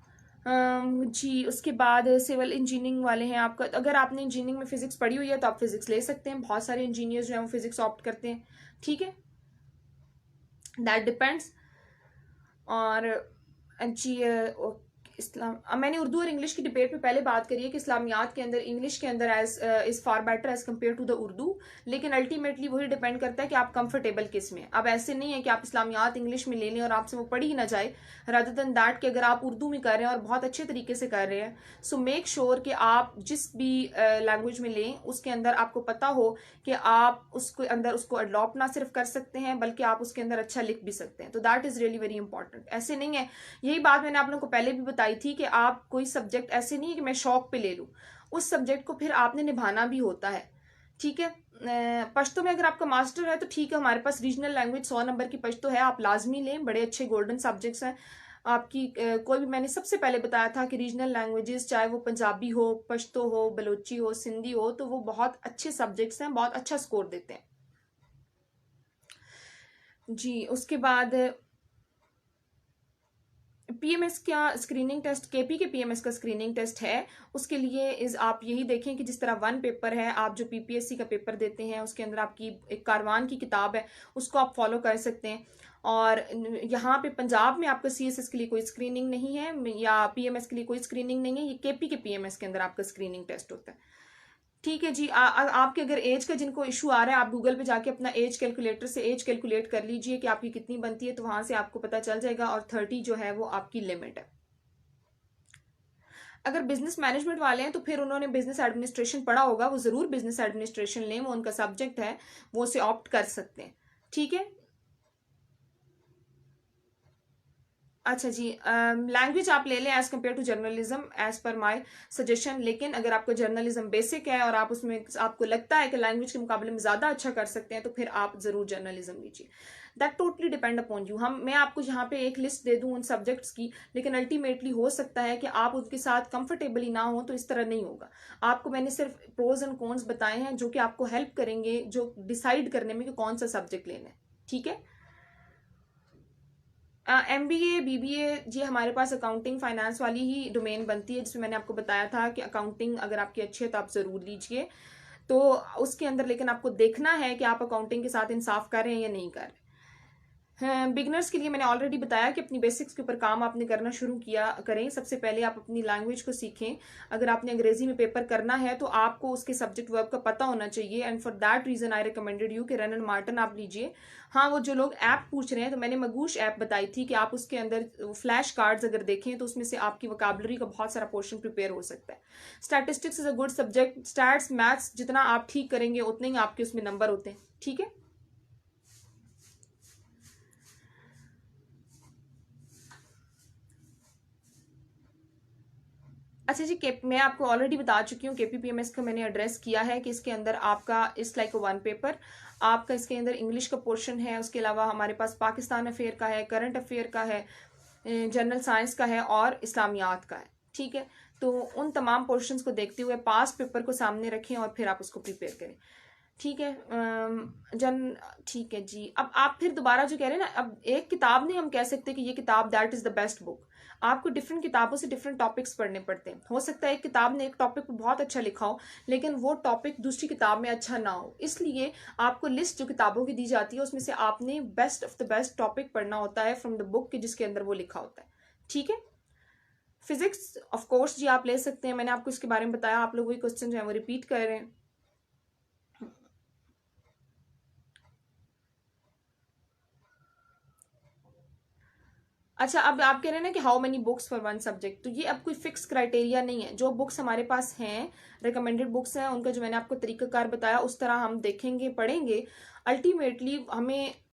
जी। उसके बाद सिविल इंजीनियरिंग वाले हैं, आपका अगर आपने इंजीनियरिंग में फिजिक्स पढ़ी हुई है तो आप फिजिक्स ले सकते हैं। बहुत सारे इंजीनियर्स जो हैं वो फिजिक्स ऑप्ट करते हैं। ठीक है। That depends. और जी इस्लाम, अब मैंने उर्दू और इंग्लिश की डिबेट में पहले बात करी है कि इस्लामियात के अंदर इंग्लिश के अंदर as is far better as compare to the Urdu, लेकिन अल्टीमेटली वही डिपेंड करता है कि आप कंफर्टेबल किस में। अब ऐसे नहीं है कि आप इस्लामियात इंग्लिश में ले लें और आपसे वो पढ़ी ही ना जाए, रादर देन दैट कि अगर आप उर्दू में कर रहे हैं और बहुत अच्छे तरीके से कर रहे हैं, सो मेक श्योर कि आप जिस भी लैंग्वेज में लें उसके अंदर आपको पता हो कि आप उसके अंदर उसको अडॉप्ट ना सिर्फ कर सकते हैं बल्कि आप उसके अंदर अच्छा लिख भी सकते हैं। तो that is really very important. ऐसे नहीं है, यही बात मैंने आप लोगों को पहले भी बताई थी कि आप कोई सब्जेक्ट ऐसे नहीं है कि मैं शौक पे ले लूँ, उस सब्जेक्ट को फिर आपने निभाना भी होता है। ठीक है, पश्तो में अगर आपका मास्टर है तो ठीक है, हमारे पास रीजनल लैंग्वेज 100 नंबर की पश्तो है, आप लाजमी लें, बड़े अच्छे गोल्डन सब्जेक्ट्स हैं आपकी। कोई भी, मैंने सबसे पहले बताया था कि रीजनल लैंग्वेजेस चाहे वो पंजाबी हो, पश्तो हो, बलोची हो, सिंधी हो, तो वो बहुत अच्छे सब्जेक्ट्स हैं, बहुत अच्छा स्कोर देते हैं जी। उसके बाद पीएमएस का स्क्रीनिंग टेस्ट, केपी के पीएमएस का स्क्रीनिंग टेस्ट है, उसके लिए इस आप यही देखें कि जिस तरह वन पेपर है, आप जो पीपीएससी का पेपर देते हैं उसके अंदर आपकी एक कारवान की किताब है, उसको आप फॉलो कर सकते हैं। और यहाँ पे पंजाब में आपका सीएसएस के लिए कोई स्क्रीनिंग नहीं है या पीएमएस के लिए कोई स्क्रीनिंग नहीं है, ये केपी के पीएमएस के अंदर आपका स्क्रीनिंग टेस्ट होता है। ठीक है जी। आपके अगर एज का जिनको इशू आ रहा है, आप गूगल पे जाके अपना एज कैलकुलेटर से एज कैलकुलेट कर लीजिए कि आपकी कितनी बनती है, तो वहां से आपको पता चल जाएगा, और 30 जो है वो आपकी लिमिट है। अगर बिजनेस मैनेजमेंट वाले हैं तो फिर उन्होंने बिजनेस एडमिनिस्ट्रेशन पढ़ा होगा, वो जरूर बिजनेस एडमिनिस्ट्रेशन लें, वो उनका सब्जेक्ट है, वो उसे ऑप्ट कर सकते हैं। ठीक है, अच्छा जी। लैंग्वेज आप ले लें as compare to journalism as per my suggestion, लेकिन अगर आपको जर्नलिज्म बेसिक है और आप उसमें आपको लगता है कि लैंग्वेज के मुकाबले में ज़्यादा अच्छा कर सकते हैं, तो फिर आप ज़रूर जर्नलिज्म लीजिए। That totally depend upon you. मैं आपको यहाँ पे एक लिस्ट दे दूँ उन सब्जेक्ट्स की, लेकिन अल्टीमेटली हो सकता है कि आप उनके साथ कंफर्टेबली ना हो, तो इस तरह नहीं होगा। आपको मैंने सिर्फ प्रोज एंड कॉन्स बताए हैं जो कि आपको हेल्प करेंगे जो डिसाइड करने में कि कौन सा सब्जेक्ट लेना है। ठीक है, एमबीए बीबीए जी हमारे पास अकाउंटिंग फाइनेंस वाली ही डोमेन बनती है, जिसमें मैंने आपको बताया था कि अकाउंटिंग अगर आपकी अच्छी है तो आप ज़रूर लीजिए। तो उसके अंदर लेकिन आपको देखना है कि आप अकाउंटिंग के साथ इंसाफ कर रहे हैं या नहीं कर रहे। बिगनर्स के लिए मैंने ऑलरेडी बताया कि अपनी बेसिक्स के ऊपर काम आपने करना शुरू किया करें। सबसे पहले आप अपनी लैंग्वेज को सीखें। अगर आपने अंग्रेजी में पेपर करना है तो आपको उसके सब्जेक्ट वर्ब का पता होना चाहिए, and for that reason I recommended you कि रन एंड मार्टिन आप लीजिए। हाँ, वो जो लोग ऐप पूछ रहे हैं, तो मैंने मगूश ऐप बताई थी कि आप उसके अंदर फ्लैश कार्ड्स अगर देखें तो उसमें से आपकी वोकैबुलरी का बहुत सारा पोर्शन प्रिपेयर हो सकता है। Statistics is a good subject. Stats maths जितना आप ठीक करेंगे उतने ही आपके उसमें नंबर होते हैं। ठीक है, अच्छा जी। मैं आपको ऑलरेडी बता चुकी हूँ, केपीपीएमएस का मैंने एड्रेस किया है कि इसके अंदर आपका इट्स लाइक वन पेपर। आपका इसके अंदर इंग्लिश का पोर्शन है, उसके अलावा हमारे पास पाकिस्तान अफेयर का है, करंट अफेयर का है, जनरल साइंस का है और इस्लामियात का है। ठीक है, तो उन तमाम पोर्शंस को देखते हुए पास पेपर को सामने रखें और फिर आप उसको प्रिपेयर करें। ठीक है, जन ठीक है जी। अब आप फिर दोबारा जो कह रहे हैं ना, अब एक किताब नहीं हम कह सकते कि ये किताब that is the best book. आपको डिफरेंट किताबों से डिफरेंट टॉपिक्स पढ़ने पड़ते हैं। हो सकता है एक किताब ने एक टॉपिक पर बहुत अच्छा लिखा हो, लेकिन वो टॉपिक दूसरी किताब में अच्छा ना हो, इसलिए आपको लिस्ट जो किताबों की दी जाती है उसमें से आपने best of the best topic पढ़ना होता है फ्रॉम द बुक के जिसके अंदर वो लिखा होता है। ठीक है, फिजिक्स ऑफ कोर्स जी आप ले सकते हैं, मैंने आपको इसके बारे में बताया, आप लोग वही क्वेश्चन जो है वो रिपीट कर रहे हैं। अच्छा, अब आप कह रहे हैं ना कि how many books for one subject, तो ये अब कोई फिक्स क्राइटेरिया नहीं है। जो बुक्स हमारे पास हैं, रिकमेंडेड बुक्स हैं, उनका जो मैंने आपको तरीकाकार बताया उस तरह हम देखेंगे, पढ़ेंगे। अल्टीमेटली हमें